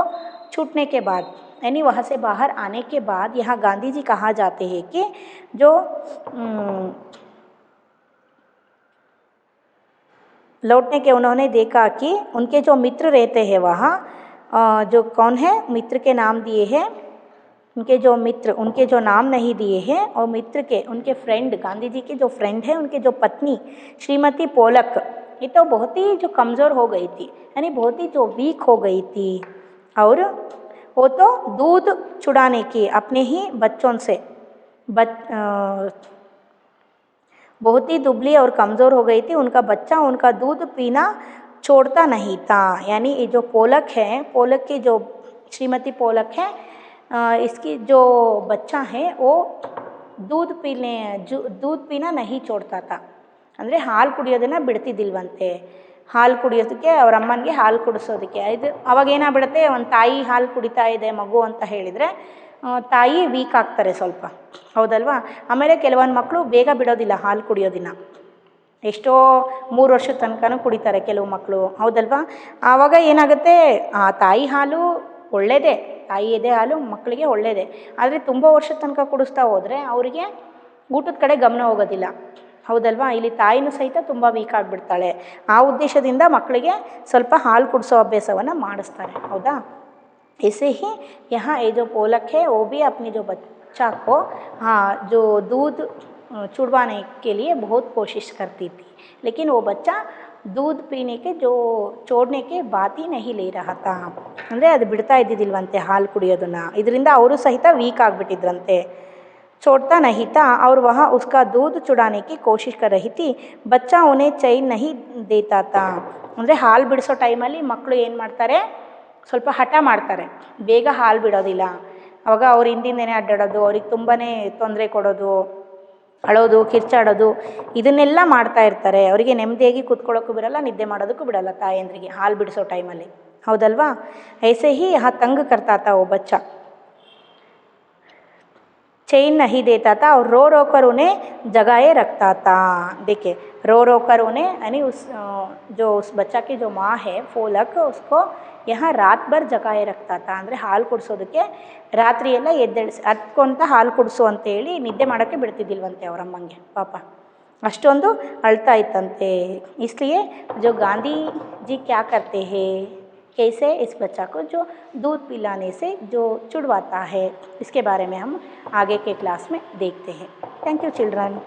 छूटने के बाद यानी वहाँ से बाहर आने के बाद यहाँ गांधी जी कहा जाते हैं कि जो लौटने के उन्होंने देखा कि उनके जो मित्र रहते हैं वहाँ, जो कौन है, मित्र के नाम दिए हैं, उनके जो मित्र, उनके जो नाम नहीं दिए हैं, और मित्र के उनके फ्रेंड, गांधी जी के जो फ्रेंड हैं, उनके जो पत्नी श्रीमती पोलक, ये तो बहुत ही जो कमज़ोर हो गई थी, यानी बहुत ही जो वीक हो गई थी. और वो तो दूध चुराने की अपने ही बच्चों से बहुत ही दुबली और कमज़ोर हो गई थी. उनका बच्चा उनका दूध पीना छोड़ता नहीं था. यानी ये जो पोलक है, पोलक की जो श्रीमती पोलक है, इसकी जो बच्चा है वो दूध पीना नहीं छोड़ता था. ಅಂದರೆ ಹಾಲು ಕುಡಿಯೋದನ್ನು ಬಿಡ್ತಿದ್ದಿಲ್ವಂತೆ. ಹಾಲು ಕುಡಿಯೋದಕ್ಕೆ ಅವ್ರ ಅಮ್ಮನಿಗೆ ಹಾಲು ಕುಡಿಸೋದಕ್ಕೆ ಇದು ಅವಾಗ ಏನಾಗ್ಬಿಡುತ್ತೆ, ಒಂದು ತಾಯಿ ಹಾಲು ಕುಡಿತಾ ಇದೆ ಮಗು ಅಂತ ಹೇಳಿದರೆ ತಾಯಿ ವೀಕ್ ಆಗ್ತಾರೆ ಸ್ವಲ್ಪ, ಹೌದಲ್ವಾ. ಆಮೇಲೆ ಕೆಲವೊಂದು ಮಕ್ಕಳು ಬೇಗ ಬಿಡೋದಿಲ್ಲ ಹಾಲು ಕುಡಿಯೋದಿನ, ಎಷ್ಟೋ 3 ವರ್ಷದ ತನಕನೂ ಕುಡಿತಾರೆ ಕೆಲವು ಮಕ್ಕಳು, ಹೌದಲ್ವಾ. ಆವಾಗ ಏನಾಗುತ್ತೆ, ಆ ತಾಯಿ ಹಾಲು ಒಳ್ಳೆಯದೇ, ತಾಯಿ ಎದೆ ಹಾಲು ಮಕ್ಕಳಿಗೆ ಒಳ್ಳೆಯದೇ. ಆದರೆ ತುಂಬ ವರ್ಷದ ತನಕ ಕುಡಿಸ್ತಾ ಹೋದರೆ ಅವರಿಗೆ ಊಟದ ಕಡೆ ಗಮನ ಹೋಗೋದಿಲ್ಲ, ಹೌದಲ್ವಾ. ಇಲ್ಲಿ ತಾಯಿನೂ ಸಹಿತ ತುಂಬ ವೀಕ್ ಆಗಿಬಿಡ್ತಾಳೆ. ಆ ಉದ್ದೇಶದಿಂದ ಮಕ್ಕಳಿಗೆ ಸ್ವಲ್ಪ ಹಾಲು ಕುಡಿಸೋ ಅಭ್ಯಾಸವನ್ನು ಮಾಡಿಸ್ತಾರೆ, ಹೌದಾ. ऐसे ही यहाँ ये जो पोलक है वो भी अपनी जो बच्चा को जो दूध छुड़वाने के लिए बहुत कोशिश करती थी, लेकिन वो बच्चा दूध पीने के जो छोड़ने के बात ही नहीं ले रहा था. ಅಂದರೆ ಅದು ಬಿಡ್ತಾ ಇದ್ದಿದ್ದಿಲ್ವಂತೆ ಹಾಲು ಕುಡಿಯೋದನ್ನ, ಇದರಿಂದ ಅವರು ಸಹಿತ ವೀಕ್ ಆಗಿಬಿಟ್ಟಿದ್ರಂತೆ. छोड़ता नहीं था और वह उसका दूध चुराने की कोशिश कर रही थी. बच्चा उन्हें चैन नहीं देता था. ಅಂದರೆ ಹಾಲು ಬಿಡಿಸೋ ಟೈಮಲ್ಲಿ ಮಕ್ಕಳು ಏನು ಮಾಡ್ತಾರೆ, ಸ್ವಲ್ಪ ಹಠ ಮಾಡ್ತಾರೆ, ಬೇಗ ಹಾಲು ಬಿಡೋದಿಲ್ಲ. ಆವಾಗ ಅವ್ರ ಹಿಂದಿಂದನೇ ಅಡ್ಡಾಡೋದು, ಅವ್ರಿಗೆ ತುಂಬಾ ತೊಂದರೆ ಕೊಡೋದು, ಅಳೋದು, ಕಿರ್ಚಾಡೋದು, ಇದನ್ನೆಲ್ಲ ಮಾಡ್ತಾ ಇರ್ತಾರೆ. ಅವರಿಗೆ ನೆಮ್ಮದಿಯಾಗಿ ಕೂತ್ಕೊಳ್ಳೋಕ್ಕೂ ಬಿಡಲ್ಲ, ನಿದ್ದೆ ಮಾಡೋದಕ್ಕೂ ಬಿಡಲ್ಲ ತಾಯಂದ್ರಿಗೆ ಹಾಲು ಬಿಡಿಸೋ ಟೈಮಲ್ಲಿ, ಹೌದಲ್ವಾ. ಐಸೆ ಹಿ ಯಹ ತಂಗ್ ಕರ್ತಾ ತಾ ಓ ಬಚ್ಚಾ, चैन नहीं देता था और रो रो कर उन्हें जगाए रखता था. देखिए रो रो कर उन्हें, यानी उस बच्चा की जो माँ है पोलक, उसको यहाँ रात भर जगाए रखता था. ಅಂದರೆ ಹಾಲು ಕುಡಿಸೋದಕ್ಕೆ ರಾತ್ರಿ ಎಲ್ಲ ಎದ್ದೇಳಿಸಿ ಹತ್ಕೊಂತ ಹಾಲು ಕುಡಿಸು ಅಂತೇಳಿ ನಿದ್ದೆ ಮಾಡೋಕ್ಕೆ ಬಿಡ್ತಿದ್ದಿಲ್ವಂತೆ ಅವರಮ್ಮಂಗೆ, ಪಾಪ ಅಷ್ಟೊಂದು ಅಳ್ತಾ ಇತ್ತಂತೆ. इसलिए जो गांधी जी क्या करते हैं, कैसे इस बच्चा को जो दूध पिलाने से जो छुड़वाता है, इसके बारे में हम आगे के क्लास में देखते हैं। Thank you children.